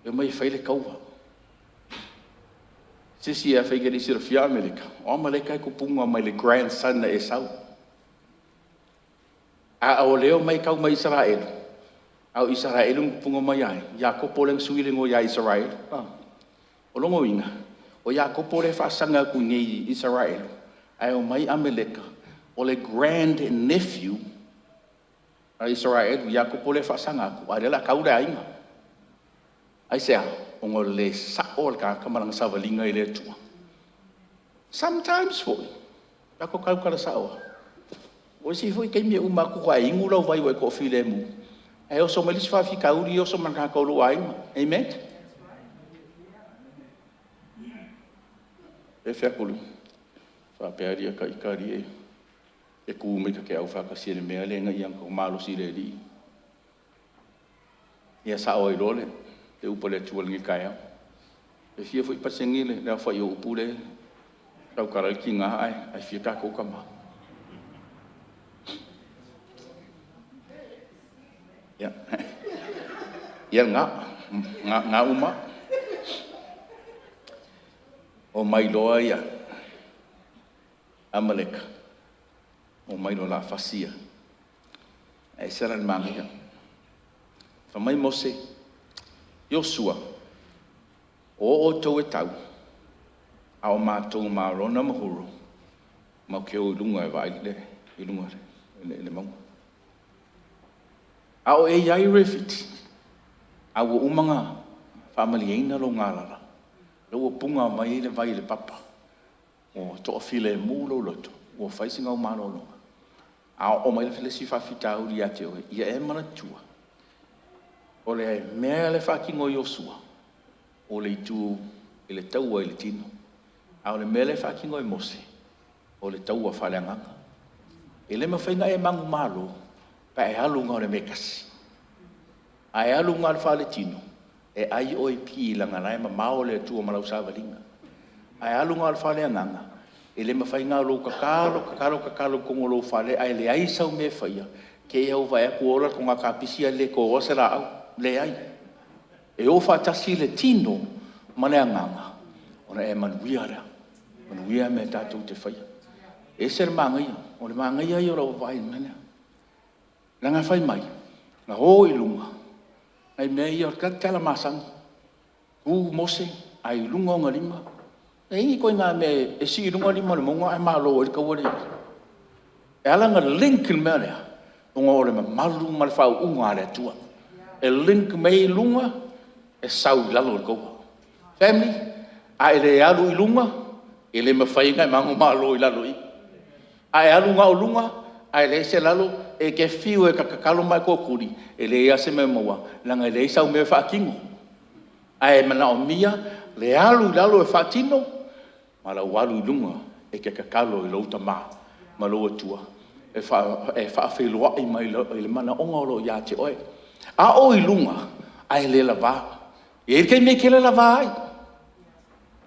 Speaker 4: E mai whaile kaua. Sisi e whaike risi rafia Amaleka. O Amaleka e kupunga mai le grandson na Esau. A o leo mai kau mai Israel. Au Israel punga mai ai. Iakopo le suile ngo ia Israel. O longo inga. O Iakopo le whasanga ku ngei Israel. Ai o mai Amaleka. O le grand nephew a Israel. Iakopo le whasanga ku. Ai la kaura inga. Ai sea. O ngo le sa'o ka kamarang savalinga i le tua. Sometimes foi. Kako kau kara sa'o. O si foi kai mea umaku kwa ingu lau vai wai ko file mu. E o so melis fa fika uri o so manka ko lu ai. Amen. E fe kulu. Fa pearia ka ikari e ku me ka au fa ka sire me ale nga yang ko malo sire li. Ia sa o ilole e upole tuol ngi kaya. E fia foi pasengile na fa yo upule. Tau karal ki nga ai fia ka ko kama. Ya. Ya nga uma. O mai loa ia. Amalek. O mai lo la fasia. E seran mangia. Fa mai Mose. Yosua. O tau e tau. Ao mātou mārona mahuru. Mau ke o lunga e vai le. I lunga le maunga. Ao e iai refiti. Ao umanga whamaliaina lo ngārara. Lau punga mai le vai le papa. O toa file mūlo loto. O whaisinga o mālolonga. Ao o mai le whilesi whawhita uri ate oe. Ia e mana tua. O le mea le whakingo Yosua. O le itu i le taua i le tino. Ao le mea le whakingo i Mose. O le taua whaleanganga. E le mawhainga e mangu mālo. Pa e alunga o le mekasi. A e alunga al whale tino. E ai oi pi langa nai ma mao le tua malau savalinga. A e alunga al whale anganga. E le mawhainga lo kakalo kongolo whale. A e le ai sau me whaia. Ke e au vai aku ora ko ngā kapisia le ko osera au. Le ai. E o whatasi le tino mane anganga. Ona e manuia rea. Manuia me tātou te whaia. E ser mangaia. O le mangaia i ora o vai mene. Nanga whai mai, ngā hoi lunga, ai mea ia ka tala masang, ku Mose, ai lunga o ngā lima, e ingi koe ngā mea e si lunga lima le monga, ai malo e kawari. E ala ngā link mea rea, o ngā ore ma malu ma le whau unga rea tua. E link mei lunga, e sau i lalo le kaua. Family, a e le alu i lunga, e le mawhainga e mango malo i lalo i. A e alu ngā o lunga, a e le se lalo, e ke fiu e kakakalo mai kōkuri, e le ia se me maua, langa e le isau me whaakingo. A e mana o mia, le alu i lalo e whaatino, ma la walu i lunga, e ke kakalo i lauta maa, ma loa tua. E whaawhelua i mai le mana onga o lo ia te oe. A o i lunga, a e le lava. E kei me ke le lava ai.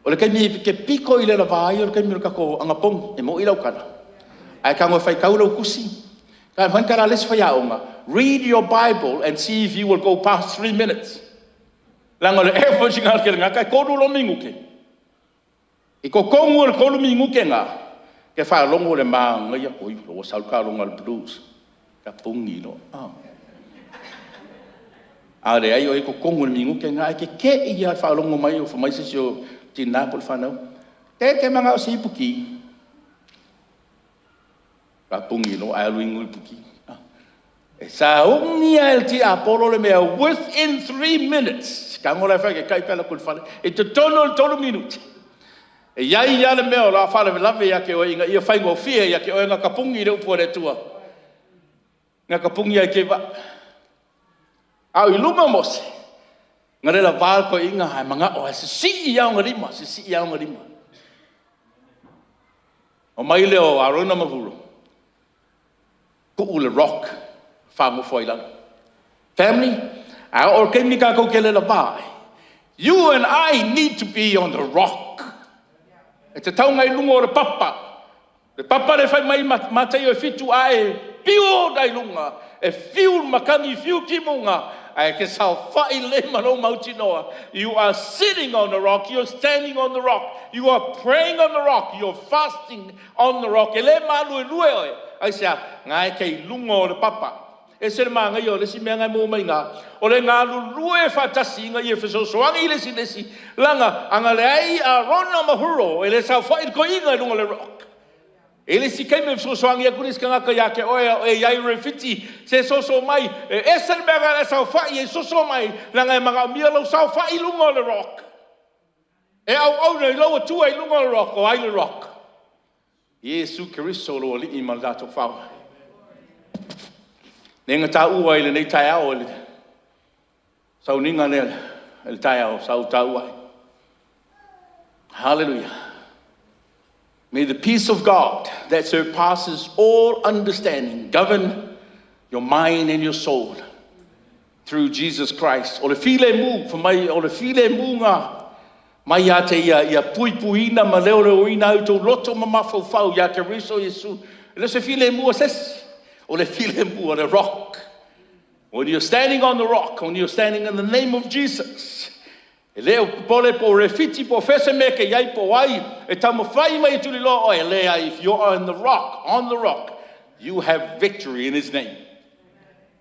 Speaker 4: O le kei me ke piko i le lava ai, o le kei me kako angapong, e mo i lau kana. A e kango whai kaurau kusi. Read your Bible and see if you will go past 3 minutes. Langa le efo singa ke nga kai koru lo mingu ke. I ko kongu le koru mingu ke nga. ke fa longo le ma ngai ko i lo sa ka longa le blues ka pungi no are ai o ko kongo mingu ke ngai ke ia fa longo mai o fa mai se o tina por fa no ke manga o si puki ka pungi no ai luingu puki Sauniga el ti apolo le mea within 3 minutes ka ngola fa ke kai pela kul fa e te tono minute e iai ia le mea o la fa le lave ya ke o inga ia fai ngo fia ya ke o inga kapungi le upo le tua nga kapungi ai ke va au i luma mose ngare la val ko inga hai manga o se si ia ngarima o mai le o arona mavulu ku ule rock fango foilang family or kemika ko kele la vai you and I need to be on the rock it's a taunga i lungo le papa le fai mai matai o fitu ai piu dai lunga e fiu makani fiu kimunga ai ke sao fai le malo mautinoa you are sitting on the rock you're standing on the rock you are praying on the rock you're fasting on the rock ele malu lue ai sia ngai ke lungo le papa e se manga yo le si menga mo mai nga o le nga lue fatasi nga ye feso soangi le si langa anga le ai a rona mahuro ele sa fa ko inga lungo le rock ele si kai me so soangi ku ris kanga ka ya ke o e yai refiti se so mai e se menga le sa fa ye so mai langa manga mi lo sa fa i lungo le rock e au le lo tu ai lungo le rock o ai le rock Yesu Kristo lo li imala to fa Nenga ta ua ile nei tai ao ile. Sauniga le el tai ao sau ta ua. Hallelujah. May the peace of God that surpasses all understanding govern your mind and your soul through Jesus Christ. O le file mu for mai o le file mu nga mai ate ia puipuina ma leo ina auto loto ma mafau ya Kristo Yesu. Le se file mu ses or the feeling on the rock. When you're standing on the rock, when you're standing in the name of Jesus. Leo pole po refiti po fese meke yai po wai e tamo fai mai tu lo o elea if you are on the rock, you have victory in his name.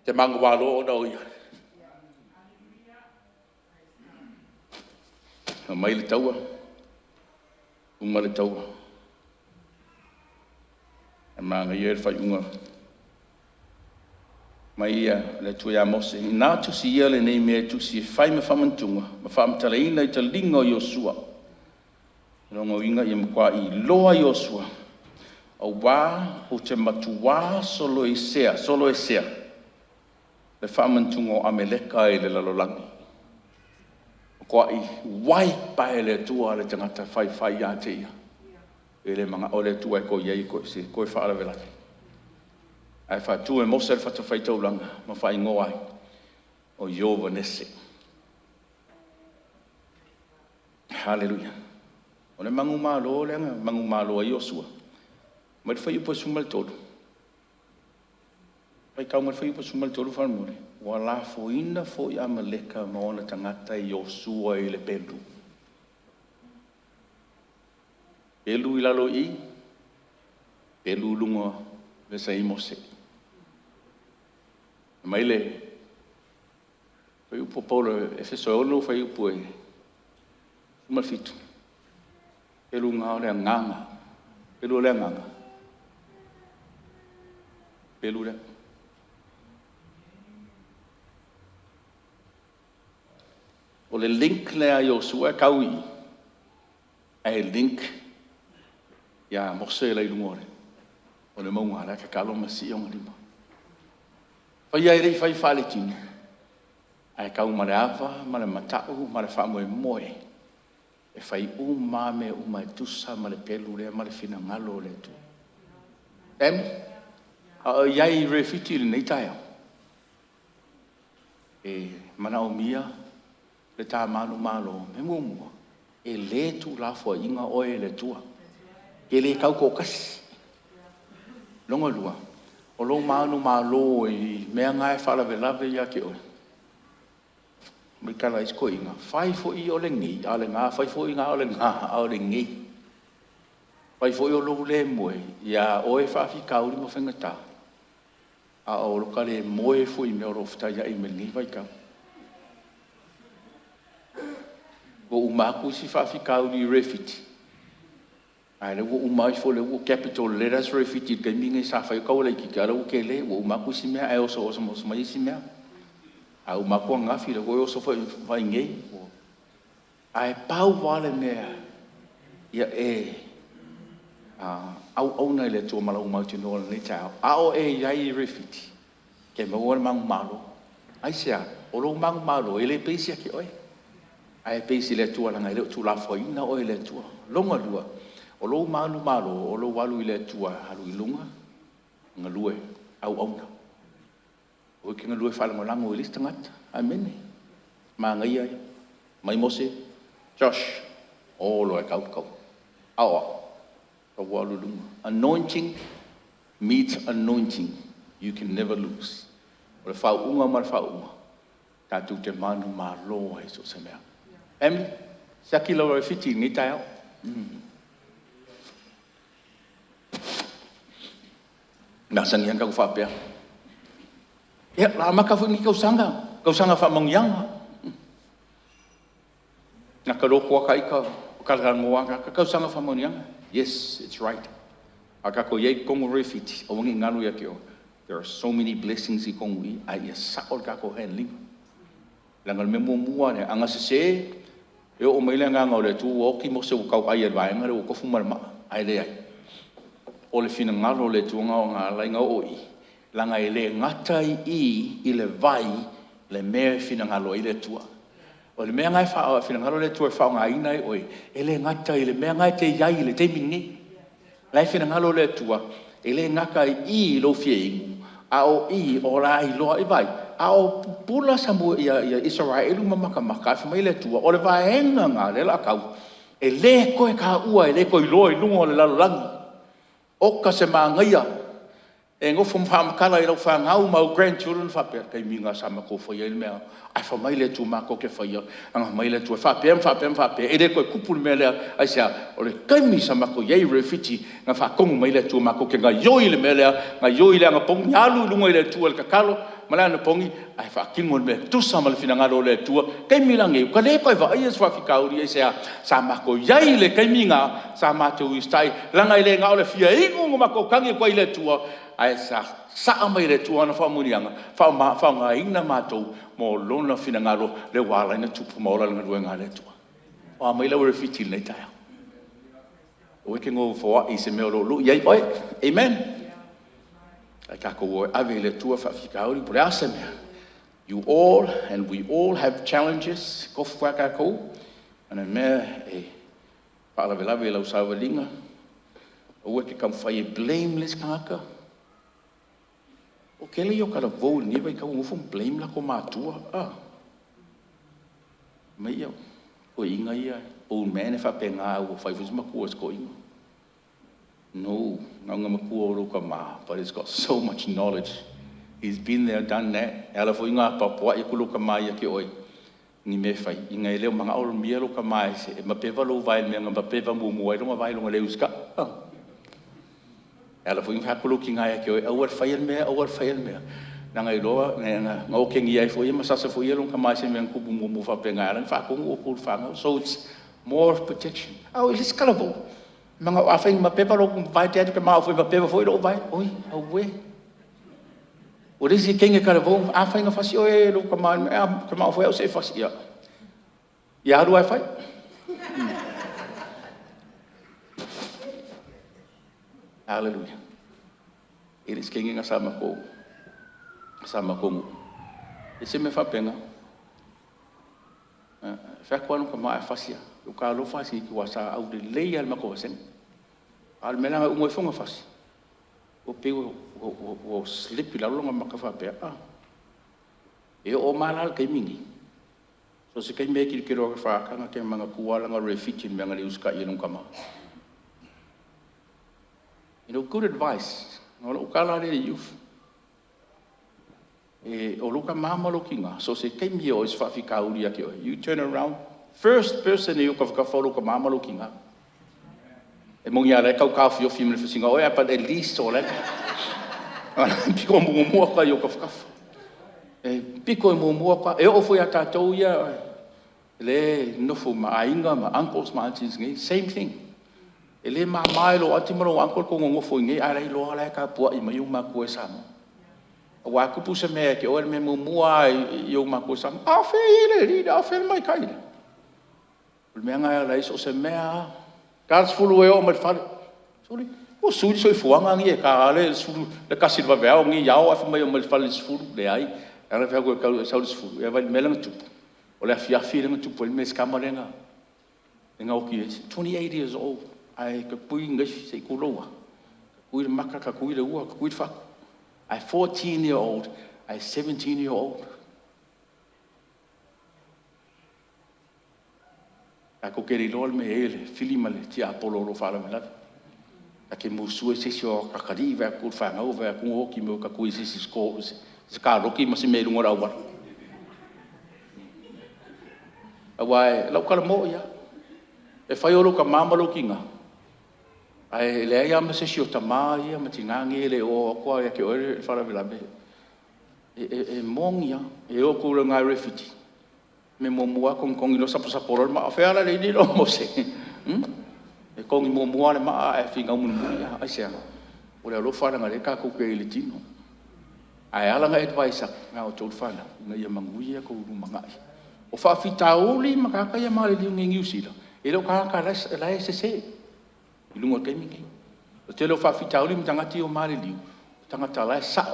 Speaker 4: Te mangwalo no ya. Mai le taua. Uma le taua. E manga yer fai unga. Mai le tuia mose ina tu si ele nei me tu si fai me famantunga ma fam talaina i talinga Yosua longo inga i mkwa i loa Yosua au wa o te matua solo esea le famantunga o Ameleka i le lalolangi kwa i wai pae le tua le tangata fai ya te ia ele manga ole tua ko yei ko se ko fa ala velaki ai fa tu e mosel fa to fai to langa ma fai ngoa o Jehova nese hallelujah ole mangu malo a Yosua ma fai po sumal todo ai ka ma fai po sumal todo fa more wala fo ina fo ya Ameleka ma ona tangata Yosua i le pelu i lalo i pelu lunga le sai mose mai le fai upo polo e se sono fai upo e mal fitu pelu nga le nganga pelu le o le link le a Yosua kaui ai link ya mose le lumore o le maunga la ka kalo masi o lima fai ai rei fai fale tini ai kau mare ava mare matau mare fa moe e fai mame mai tusa mare pelu le mare fina ngalo le tu a iai refiti le nei taia e mana o mia le ta manu malo me mua e le tu la fo inga oe le tua ke le kau ko kasi longa lua o lo manu malo e mea ngai fala velave ya ke o mi kala isko inga fai fo I o le ngi ale nga fai fo inga o le nga o le ngi Pai foi o lo le moe, ia o e whaafi kauri mo whengata. A o lo kare moe foi me o rofta ia i me ngi vai kau. Wo umaku si whaafi kauri refiti. Ai le wo umai fo le wo capital letters refiti kai mingi sa whai kau le ki kara wo ke le, wo umaku si mea e oso mo mai si mea. A umaku ngafi le wo oso vai ngei. Ai pau wale mea, ia au nei le tō malau mau te noa nei tau. Ao iai refiti. Ke maua mangu malo. Ai sea, o lo mangu malo, ele peisi aki oi. Ai peisi le tua langa, ele tu la foina oi le tua. Longa lua. O lo malu malo, o lo walu i le tua, halu i lunga. Nga lue, au auna. O ke nga lue whalango lango i lista ngata. Amene. Ma ngai ai. Mai mose. Josh. O lo e kau kau. Awa. Anointing meets anointing. You can never lose. O le whaunga ma le whaunga. Tātou te manu ma loa e so se mea. Emily, saki lau e whiti ni tai au. Nā sangi hanga ku whapea. Ia, la maka fu ni kau sanga. Kau sanga whamangianga. Nā ka roko ka ika. Ka moanga. Kau sanga whamangianga. Yes, it's right. Akako ye kongo refiti. O wangi nganu ya kio. There are so many blessings I kongo I. Ai ya sakol kako handling. Langal me mua ne anga se e o mai lenga ngore tu o ki mo se o kau ai vai ngare o ko fu marma. Ai le ai. O le fina ngalo le tu nga lai nga oi. Langa ele ngatai I le vai le me fina ngalo I le tua. O le mea ngai wha fina ngalo le tua wha ngai nai oi. Ele ngata I le mea ngai te iai le te mingi. Lai fina ngalo le tua. Ele ngaka I lo fie ingu. A o I o la I loa I vai. A o pula samu ia Israelu mamaka maka. Fima I le tua. O le vaenga ngā le la kau. E le koe ka ua. E le koe loa I lunga o le lalolangi. Oka se maa ngaia. E ngofu mwhamakala I lau whangau mau grandchildren whapea. Kei minga sama ko whaia il mea. Ai whamai le tu mako ke whaia. Anga mai le tu whapea. E re koe kupul mea lea. Ai sea, o le kaimi sama ko yei refiti. Nga whakongu mai le tu mako ke ngā yoi le mea lea. Ngā yoi lea ngā pongi. Alu lunga I le tua le kakalo. Malea na pongi. Ai whakingo le mea. Tusa ma le whina ngaro le tua. Kaimi la ngeu. Ka le koe wha ai es whawhikauri. Ai sea, sa mako yei le kaimi ngā. Sa mātou I stai. Langa I le ngā o le fia ingo ngā mako kangi koe I le tua. Ai sa mai le tua na whamunianga. Wha ina mātou. Mo lona fina ngaro le wala ina tupu maola ngā rua ngā le tua. O a mai lau refiti nei taia. O eke ngō whawa I se meo lo iai oi. Amen. Ai kako oi ave le tua whawhikauri. Pore asa mea. You all and we all have challenges. Kofu whakakou. Ana mea e whaalawe lau sawalinga. O eke kam whai blameless kangaka. O kele yo kara vou ni vai ka ngofo blame la ko matua. Mai yo. O inga ia. O mene fa penga o fai fus maku as ko inga. No, nga maku o ro ka ma, but he's got so much knowledge. He's been there, done that. Ala fo inga papua I kulu ka mai ki oi. Ni me fai inga ele mga o mia lo ka mai se ma peva lo vai me nga peva mu mo ro vai lo le uska. Ela foi hakulu ki ngai ki o awar fail me na ngai loa nga o ke ngai foi ma sa foi lo ka mai se me ku bu mu fa penga ran fa ku o ku fa so it's more protection. Oh it's scalable. Mga afeng ma pepa lo vai te ka ma foi ma pepa foi lo vai. Oi, awe. O disi kenga ka vo afeng fa si o lo ka ma foi o se fa si ya. Ya do I fight? Hallelujah. It is king nga sama ko. Sama ko. Ese me fa pena. Fa kwano ka ma fasia. O ka lo fasi ki wasa au de lei al mako sen. Al mena o mo fonga fasi. O pe o slip la longa maka fa pe. E o malal ke mingi. So se kai me ki ro fa ka nga ke manga kuala nga refiti me nga uska i nung kama. You know, good advice. O kala re youth. O luka mama lokinga. So se kai mi o is whawhika uri aki. You turn around. First person you ka follow ka mama lokinga. E mongi ara kau ka fio fim le fasinga o pa at least o le. Piko mo ka yo ka fa. E piko mo ka e o foi ata tau ia le no fo ma ainga ma uncles ma aunties ngai same thing. Ele ma mai lo ati mo uncle ko ngo fo ngai ara lo ala ka po I mai ma ko sa mo. Wa ku pu se me ke o me mo yo ma ko sa. A fe ile ri da fe mai kai. Me nga la iso se me God's full way o me fa. Sorry. O suri so fuanga ngi ka ale suru le kasi va veo ngi yao afi mai o me fa le suru le ai. Ara fa ko ka sa le suru. E va melang tu. O le fia feeling tu po me skamarenga. Nga o ki 28 years old. Ai ka pui ngai se ko loa. Pui maka ka kui le ua ka kui fa. I 14-year-old, I 17-year-old. Ako keri lol me ele filima le ti apolo lo fala me la. Ake mo sue se sio ka kari va ku fa nga va ku ho ki mo ka ku isi sko se ka roki ma se me lunga wa. Awai la ka mo ya. E fai olo ka mama lo kinga. Ai le ia ma se sio tama ia ma tinga ngele o ko ya ke o fala vela be. E mongia e o ku nga refugee. Me momoa kong ilo sa pasaporo ma afera le ni lo mo se e kong momoa le ma e finga mun ya ai se o le lo fara ngale ka ko ke le tino ai ala nga advice nga o tol fana nga ia manguia ko lu manga o fa fitauli ma ka ya ma le ngi usila e lo ka la se ilu mo ke mi o te lo fa fitauli mi tanga ti o ma le liu tanga tala sa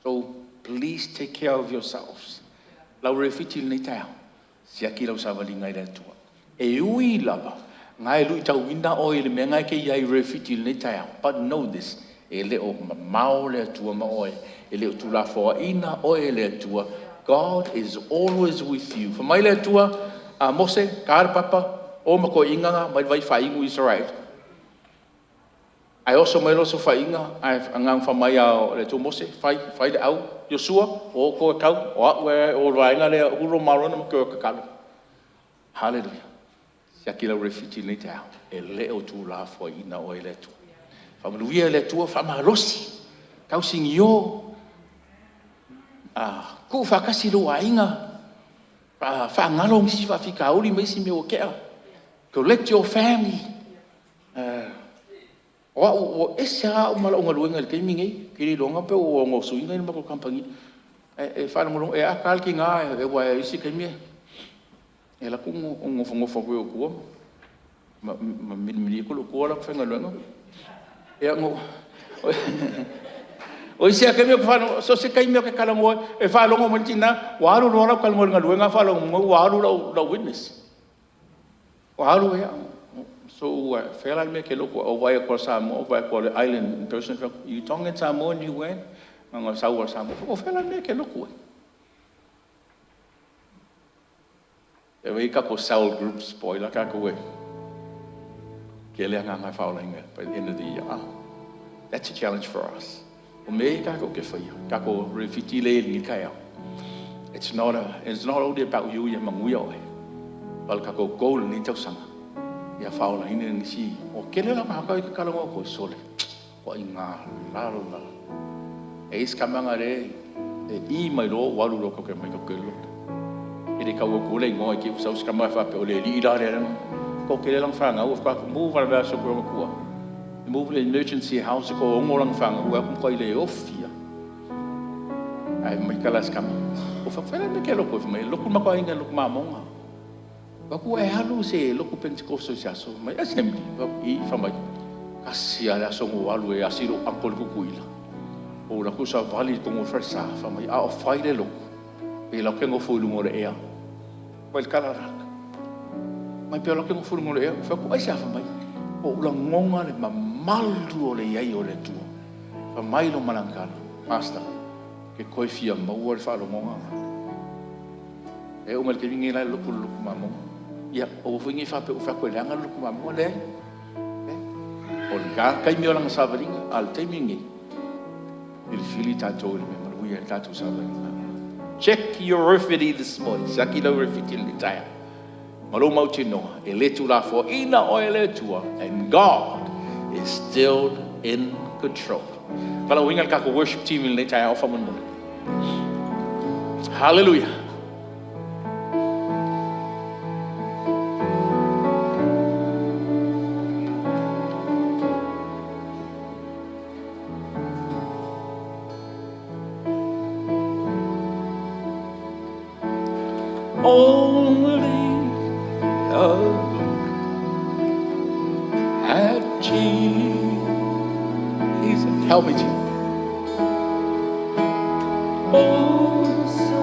Speaker 4: so please take care of yourselves. Lau refitil nei tau, si aki lau savalinga I le tua. E ui lava, ngai lui tau ina o ele me ngai ke iai refitil nei tau. But know this, e le o mao le tua ma oe, e le o tu la foa ina o le tua. God is always with you. For mai le tua, mose, kāre papa, o ma ko inganga, mai vai whaingu is right. Ai oso mai loso whainga, ai angang whamai au le tu mose, whai le au, Yosua, o ko kau, o awe, o rainga le uro marona ma kua kakalu. Hallelujah. Sia kila refugee nei te au, e le o tu la fo ina o e le tu. Whamaluia le tua whamarosi, kau singi o, ku whakasi lo a inga, whangalong si whawhika auri meisi me o kea. Collect your family. O ese o mala o ngaluenga le keimingi kiri longa pe o ngo suinga ni mako kampangi e fa mo e akal ki nga e wa isi keimi e la ku ngo fo ko ko ma mi ko ko la fa ngaluenga e ngo o isi keimi ko fa so se keimi ke kala mo e fa longo mo tina wa lu lo la kal mo ngaluenga fa lo mo wa lu la witness wa lu ya. So, Fairland make a look over across Samoa, over the island in person. You tongue in Samoa and you went, and on South Samoa. Oh, Fairland make a look away. There were a couple of cell groups, boy, like I go away. Killing my following by the end of the year. That's a challenge for us. It's not only about you, you're Manguyo. But goal in Itosanga. Ya faula ina ni si o kele la ka ka ka lo ko sole ko inga la la e is kamanga re e I mai lo walu lo ko ke mai ko kelo e de ka wo ko le ngo ki sa ska ma fa pe o le li la re ko kele lang fa nga o fa ko mu va va so ko ko mu le emergency house ko ngo lang fa nga ko ko le ofia ai mai kala ska o fa fa le ke lo ko mai lo ko ma ko inga lo ma monga Aku halu se loku Pentecostal so mai assembly I famai asia la so walu e asiro angkol ku kuila o la ku sa vali ko fersa famai a faile loku e la ke ngo fulu mo ea wel kala rak mai pe la ke ngo fulu mo ea fa ku asia famai o la ngonga le mamaldu o le ai o le tu famai lo malangkala pasta ke koifia mo o fa lo ngonga e o mal ke vingi la loku mamo ya o fingi fa pe o fa ko langa lu ma mo le o ga kai mi olang sabaringa al timingi il filita to le me wi el tato sabaringa check your refugee this morning sakilo refugee litaya Malo mautino, eletu la for ina o eletua, and God is still in control. Kalau ingat kako worship team ini saya offer mun. Hallelujah. Only look at Jesus. Help me, Jesus. Oh, so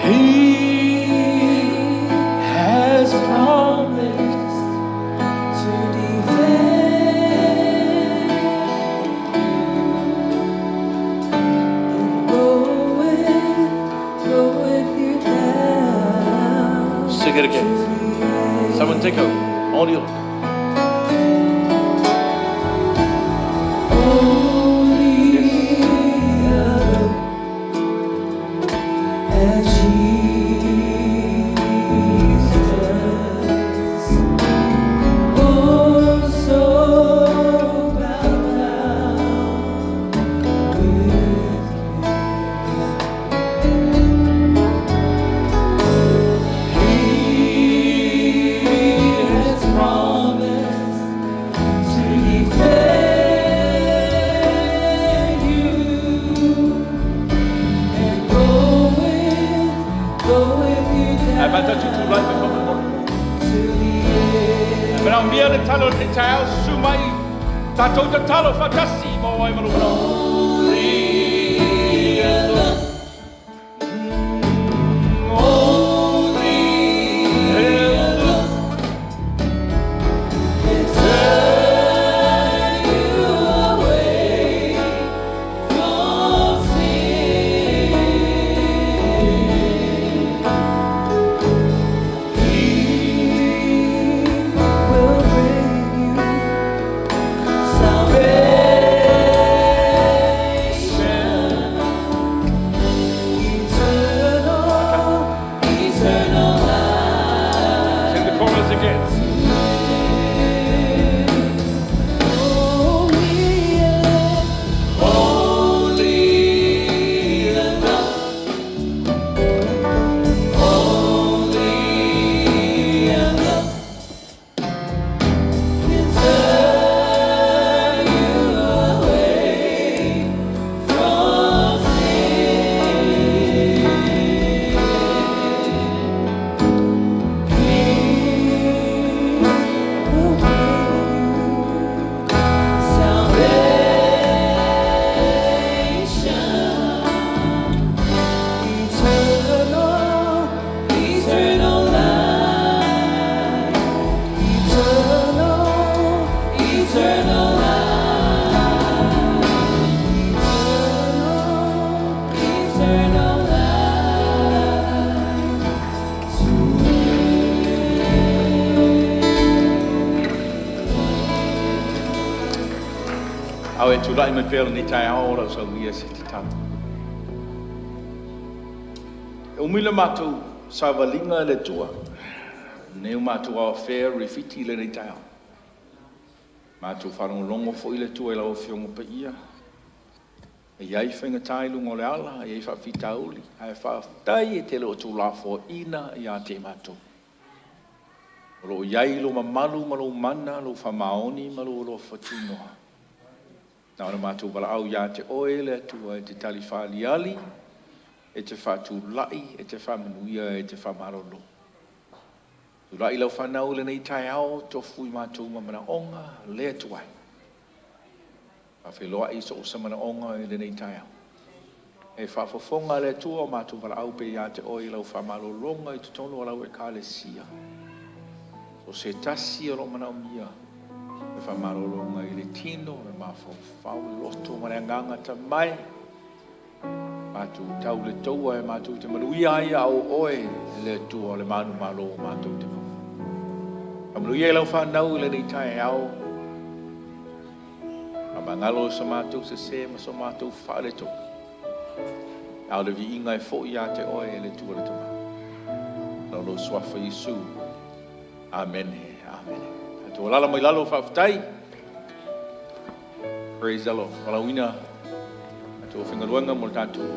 Speaker 4: He has promised to defend and go with you down. Sing it again. Someone take over. Only look. Only look at Jesus. Oh, so bow down with He has promised to defend you and go with you down to the end. Pero ang dia le talo le tao sumai tato te talo fatasi mo ai maluno. Awe tulai me pelo ni tai ora so ia se te tau. Umila matu sa valinga le tua. Neu matu a fair refiti le ni tai. Matu whanau longo fo i le tua e lau fiongo pa ia. E iai whenga tai lungo le ala, e iai whawhita uli. Ai whawhtai e te leo tu la fo ina i a te matu. Lo iai lo mamalu, malo mana, lo whamaoni, malo lo whatinoa. Nā ora mātou wala au ia te oele atua e te tali whaaliali, e te whātū lai, e te whamanuia, e te whamarolo. Tu lai lau whanau le nei tai ao, tofu i mātou mamana onga, le tuai. Whawheloa i so o samana onga e le nei tai ao. E whawhafonga le tua o mātou wala au pe ia te oe lau whamarolonga i tutono o lau e ka le sia. So se tasi o lo mana o mia. E whamarolonga i le tino, e mawhau loto mareanganga ta mai. Mātou tau le taua e mātou te manuia ia au oe le tua o le manu malo o mātou te mau. A manuia e lau whanau le nei tae au. Mangalo sa mātou se ma sa mātou whaare tō. Au le vi ingai fo ia te oe le tua le tuma. Nolo swafa Yesu. Amen. Amen. Ato lala mai lalo whawhtai. Praise the Lord. Wala wina. Ato whingaruanga mo tātou.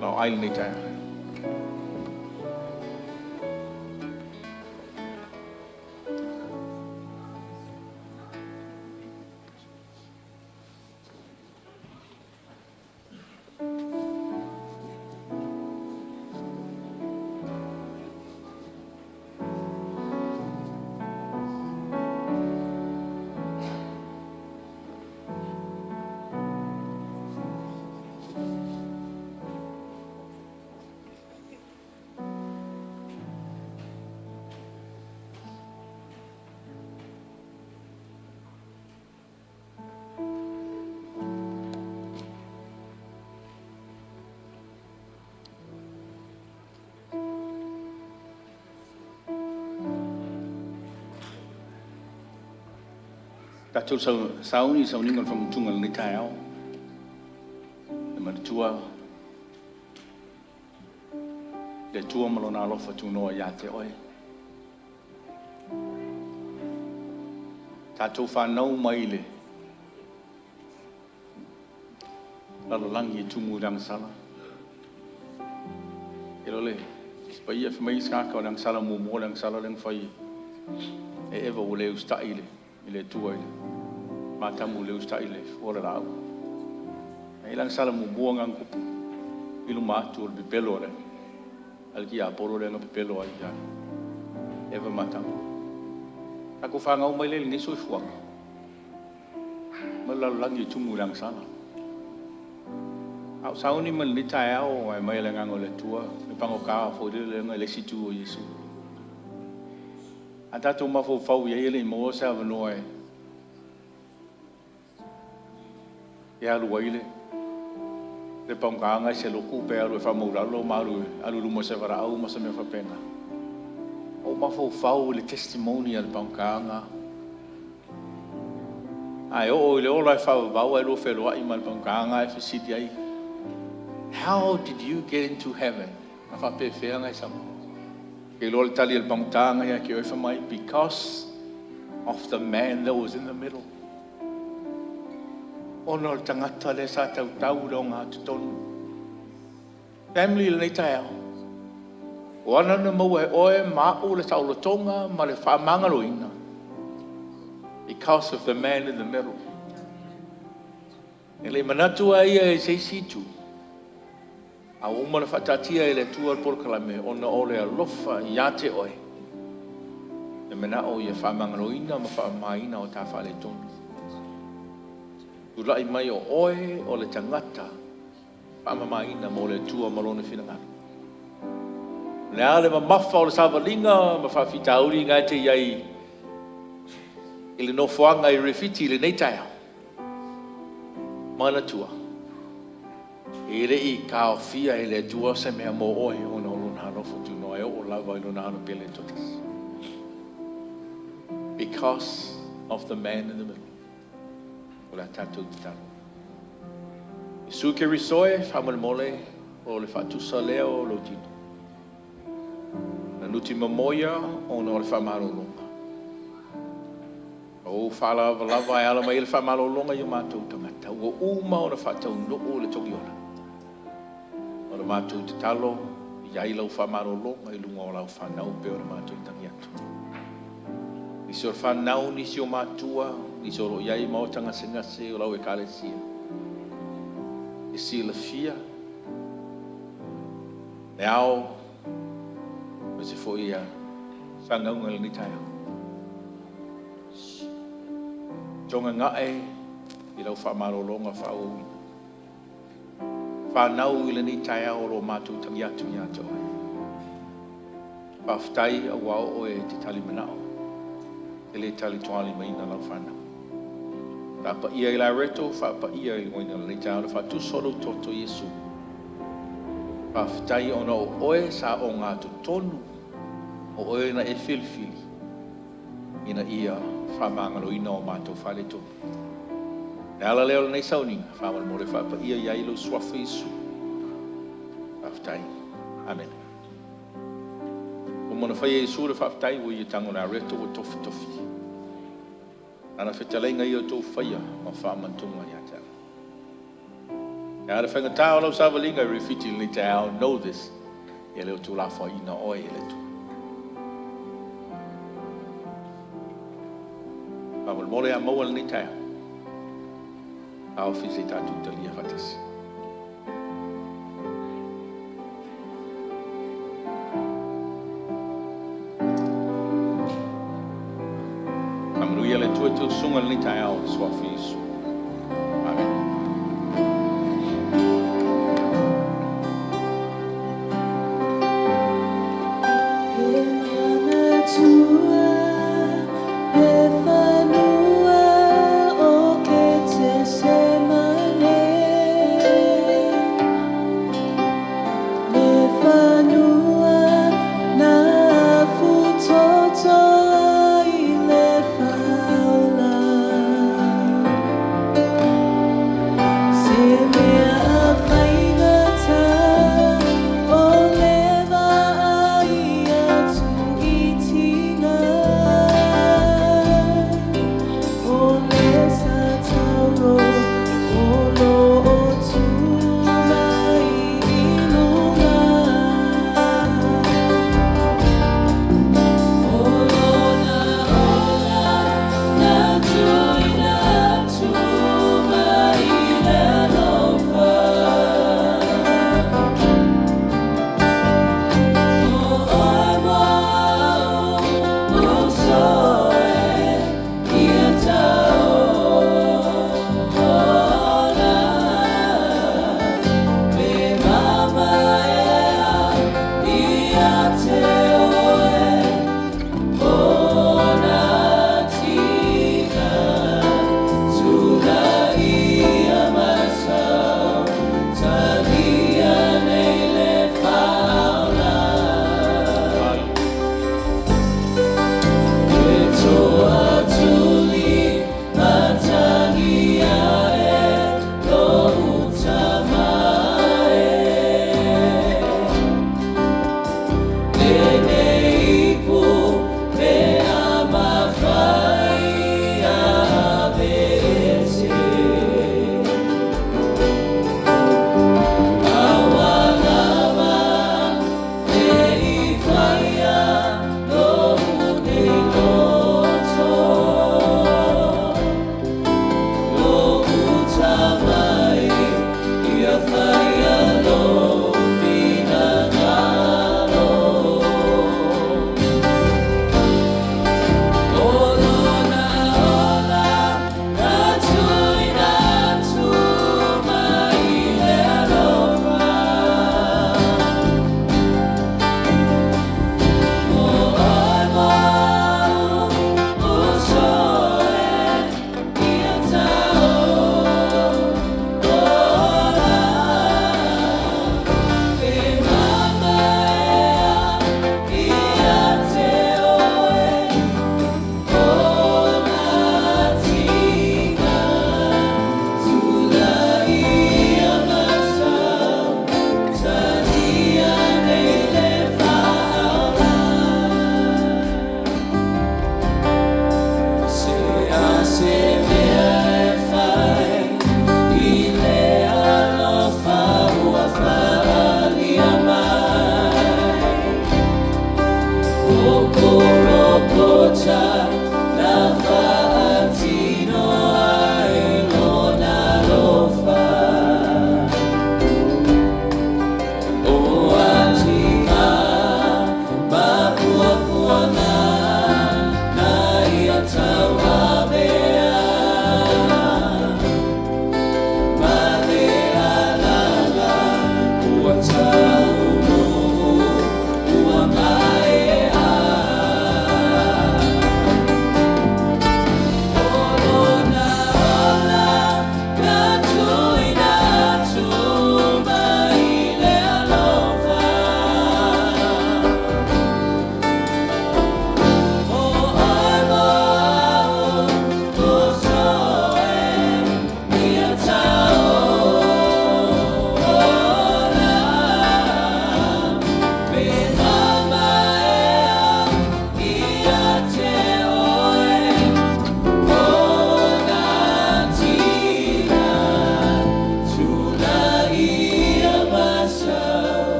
Speaker 4: Nau aile nei taia. Tātou Sauniga whamutunga ni tai ao. E manatua. Le tua malona alofa tūnoa ia te oe. Tātou whanau mai le. Lalolangi e tumu rangsala. E role, spaia whamai skaka o rangsala mumo rangsala leng whai. E ewa o leo stai le. Ile tua ile matamu le ustai le ora rau ilang sala mu buang ang kupu ilu matu le pelo re alki a poro le no pelo ai ya eva matamu aku fanga o mai le ni so fuang malal langi tumu lang sala au sauni man ni tai au mai le ngango le tua le pangoka fo le ngai le situ o Yesu. Ata tu ma fo fau ye le mo sa vanoe. Ya lu waile. Le panganga se lo ku pe alu fa mo lo malu alu mo se vara au mo se me fa pena. O ma fo fau le testimonial panganga. Ai o le ola fa va wa lo fe lo ai mal panganga e fisi ai. How did you get into heaven? Fa pe fe nga sa because of the man that was in the middle. Ono tangata le sa tau tau longa tutonu. Family le tai ao. Wana na mo e oe ma o le tau lotonga ma le whamanga loina. Because of the man in the middle. E le manatua ia e se situ. A umana whatatia e le tua porkalame ona o le alofa ia te oe. E mena o ia whamangaroina ma whamaina o tā whale tonu. Tulai mai o oe o le tangata whamamaina mo le tua malone whinangaro. Le ale ma mawha o le savalinga ma whawhitauri ngai te iai i le nofoanga i refiti le neitaiao. Mana tua. E rei ka fia e le tua se mea mo oe o na olona rofu tu no e o lawa i lona ano pele totis. Because of the man in the middle. O la tatu te talo. I suke risoe, whamal mole, o le whatusa leo o lo tino. Na nuti mamoia o na o le whamaro longa. O whala lava e ala mai le whamaro longa i mātou tangata. O uma o na whatau no o le toki ora. O le mātou te talo, i ai lau whamaro longa i lunga o lau whanau pe o le mātou tangi atu. I sor whanau nisi o mātua, i soro iai maotanga sengase o lau e kālesia. I si la fia. E ao, me se fo ia, whangaunga le ni taia. Tonga ngae, i lau whamaro longa whaoui. Whanau i le ni taia o lo mātou tangi atu i ato. Whaftai a wao o e te tali manao. E le tali toali maina lau whanau. Tapa ia i la reto, whapa ia i moina le taia. Whatu solo toto Yesu. Whaftai o na o oe sa o ngā tonu. O oe na e filfili. Ina ia whamangalo ina o mātou whale tonu. E ala leo nei Sauniga, whamal mo le whapa ia ia ilo swafa isu. Whaftai. Amen. O mona whai e isu le whaftai wo i tango na reto o tofi tofi. Ana whetalenga i o tō whaia ma whamantunga i atara. E ara whangata o lau savalinga refiti ni te ao know this. E leo tū la whaina oe e le tū. Whamal mo le a mawal ni te ao. Ao fisi tātou talia whatasi. Kamaruia le tuatu sunga ni tai ao swafi isu. Amen.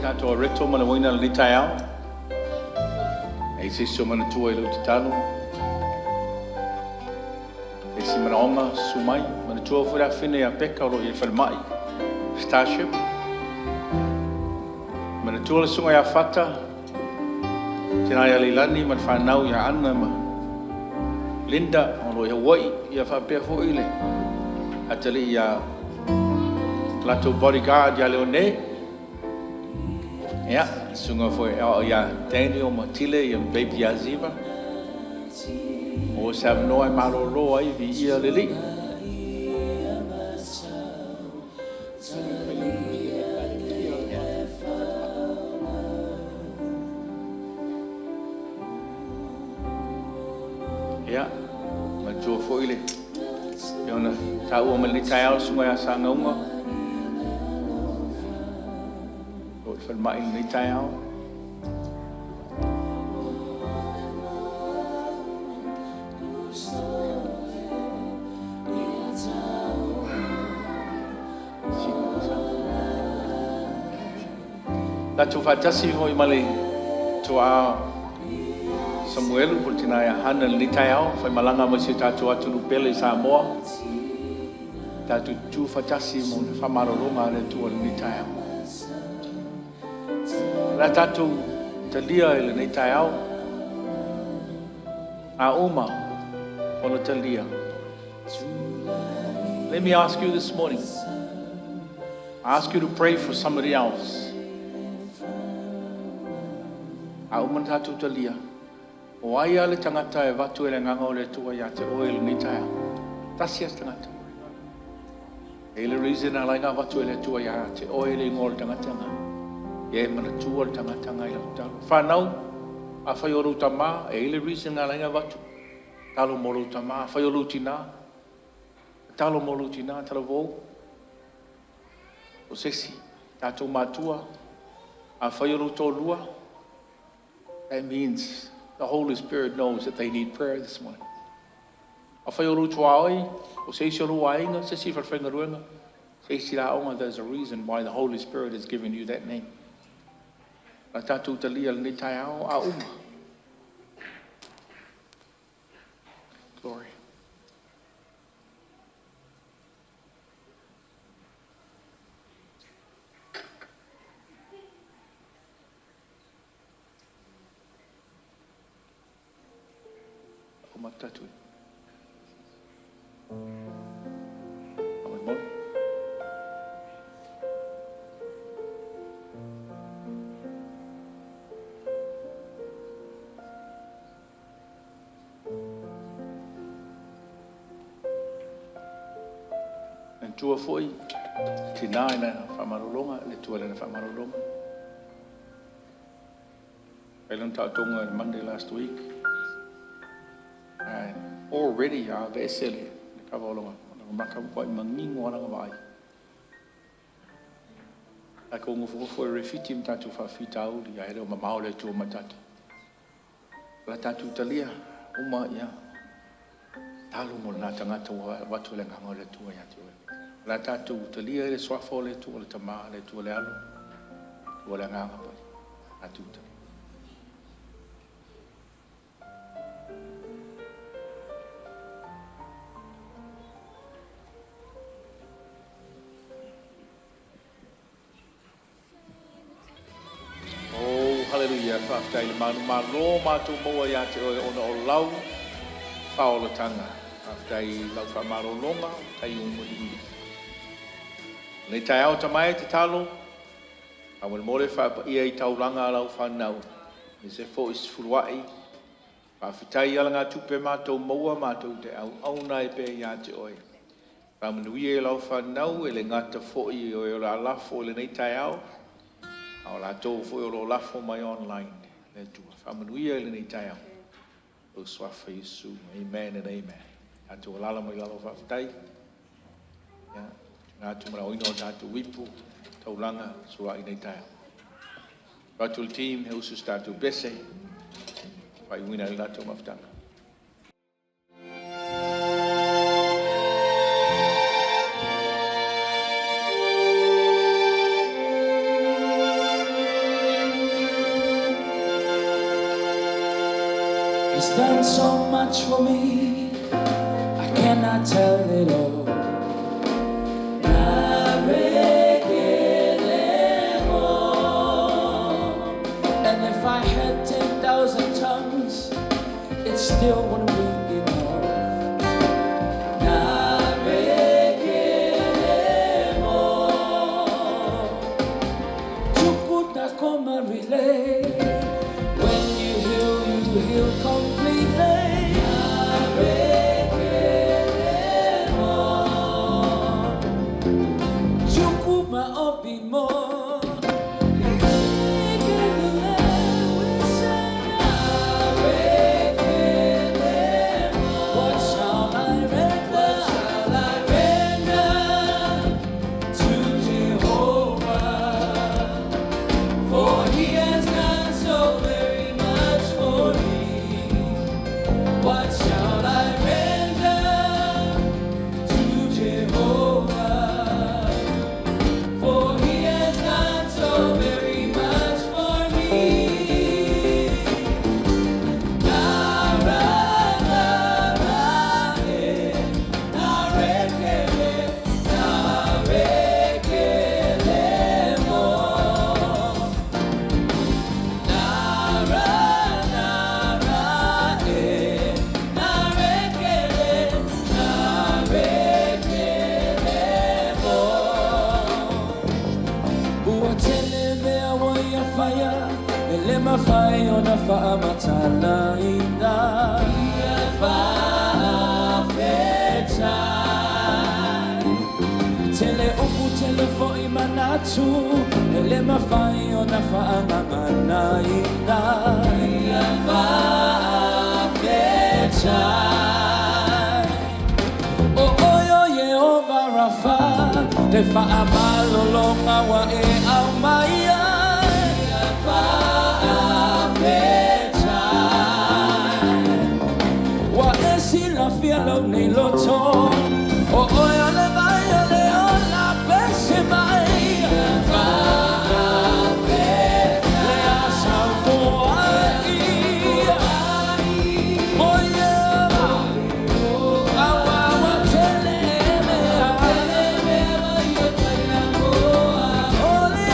Speaker 4: tātou reto mana waina le tai au. E se so mana tua i lau te talo. E si mana onga sumai, mana tua whura whine a peka o lo i whalmai. Starship. Mana tua le sunga ia whata. Tēnā ia leilani, mana whanau ia ana ma. Linda, o lo i Hawaii, ia whapea fo ile. Atali ia lato bodyguard ia leo ne. Ja, sunga foi ia Daniel Matile ia baby Aziva. O sabe no ai marolo ai vi ia lili. Ja, ma jo foi ile. Yona ta o mali taiao sunga ia sanga unga. Phần mai lấy tay áo la tu fa tasi hoi mali tu a Samuel putina ya hana li tai áo phải malanga mo si ta tu atu no pele Samoa ta tu fa tasi mo fa marolonga le tu li tai áo la tatu te lia ele nei tai au a uma ona te lia. Let me ask you this morning, I ask you to pray for somebody else. A uma tatu te lia o ai ale tangata e watu ele nganga o le tua ia te oele nei tai au tasi as tangata ele reason a lainga watu ele tua ia te oele ngol tangata nga e mana tua tangata ngai la talo whanau a whaioro tama e ile reason ngā lainga watu talo moro tama a whaioro tina talo moro tina talo vou o sesi tātou mātua a whaioro tō lua. That means the Holy Spirit knows that they need prayer this morning. A whaioro tua oi o seisi o rua inga sesi whawhenga ruenga seisi la onga. There's a reason why the Holy Spirit has given you that name. La tatu te lia ni tai au a uma. Glory. O matatu. Amen. Tua foi tina ina whamarolonga le tua le whamarolonga. Kailan tātonga Monday last week. Already veseli le kavolonga. Maka koi mangingo ana vai. Ako ngufu foi refitim tatu whawhita uri a ere mamao le tua matatu. La tatu talia uma ia. Talo mo na tangata watu le nganga le tua ia tua. La tatu te lia le swafo le tu le tama le tu le alo o le nganga pai a tu te. Oh hallelujah whaftai le mano mātou moa ia te oe ona o lau whaola tanga whaftai lau whamaro longa tai umuri. Nei tai au tamai te talo, a wale more wha ia I tauranga lau whanau. Ni se fo is furuai, wha whitai ala ngā tupe mātou maua mātou te au auna e pe ia te oe. Wha manui e lau whanau e le ngata fo I o e la lafo le nei tai au, a o la tō fo I o lo lafo mai online. Le tua, wha manui e le nei tai au. O swafa Yesu, amen and amen. A tō lala mai lalo wha whitai. Yeah. Ngā tumara oino tātou wipu, tauranga, sura I nei tai. Tātou team, he usus tātou bese, whai wina I lātou mawhtanga.
Speaker 1: He's done so much for me, I cannot tell it all. And if I had 10,000 tongues, it still wouldn't be enough. Chukuta koma relay. When you heal completely. Chukuma obimo. What shall I render to Jehovah? For He has done so very much for me. What shall I render to Jehovah? For He has done so very much for me. Fire on a fire, matala inda. Tele uku tele fo imanatu. Ele mafai on a fire, mamana inda. Oh yo Jehovah Rapha, le fa amalo longa wa e amaya. La fielo ni lo to o ya le vaya le la pese mai fa le asa fo ai oye awa wa tele me yo tele mo ole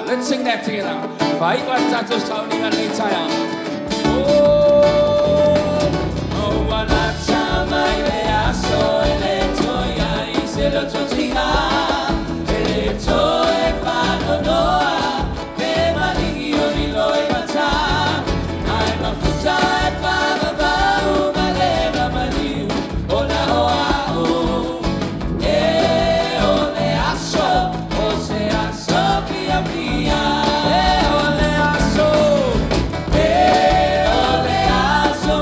Speaker 1: Let's sing that together. Baiklah satu Sauniga Lecaya. Oh, wanata mai le aso ele toya se lo totinga ele toe fano noa ke malingi oni loi mata ai mafuta e fano bau malena maliu ona hoa o ole aso o se aso via via ole aso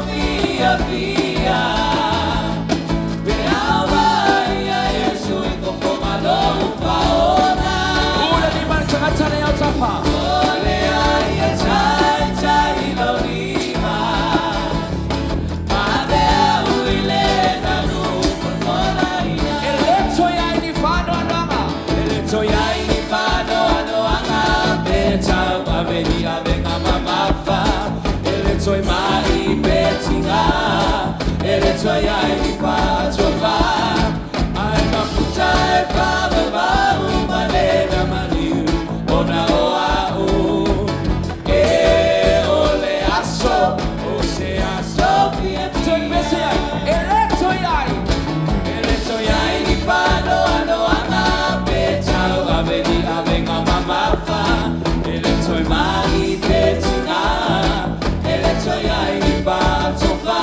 Speaker 1: via via Soy mai betinga, ele soy ai di fa trova, ai ma puta e fa va malena maniu, ona oa o, e ole aso, o se aso via via, ele soy ai di fa no ana beta aveni avenga mama fa, ele soy mai betinga. Soy ai di fa sofa,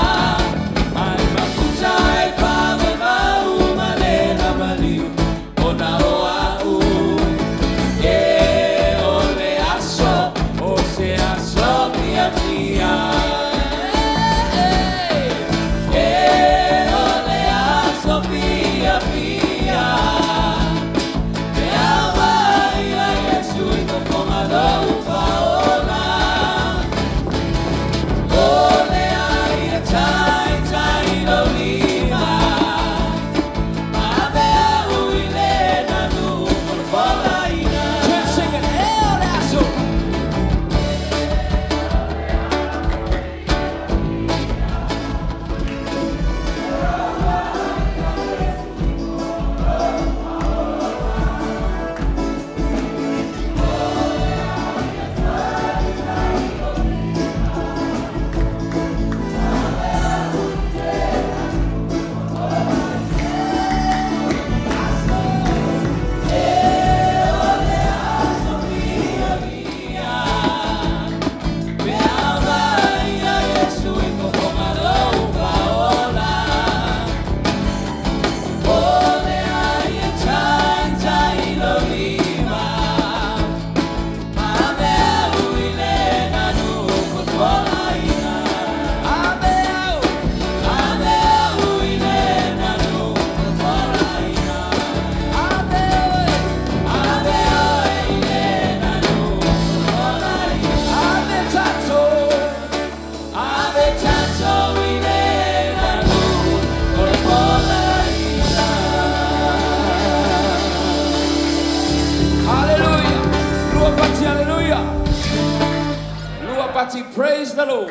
Speaker 1: ai ma puta e fa va malena maliu, ona oa u, e ole aso, o se aso via via, e ole aso via via, e awai a Yesu i kokomado fa ola. Hallelujah. Praise the Lord.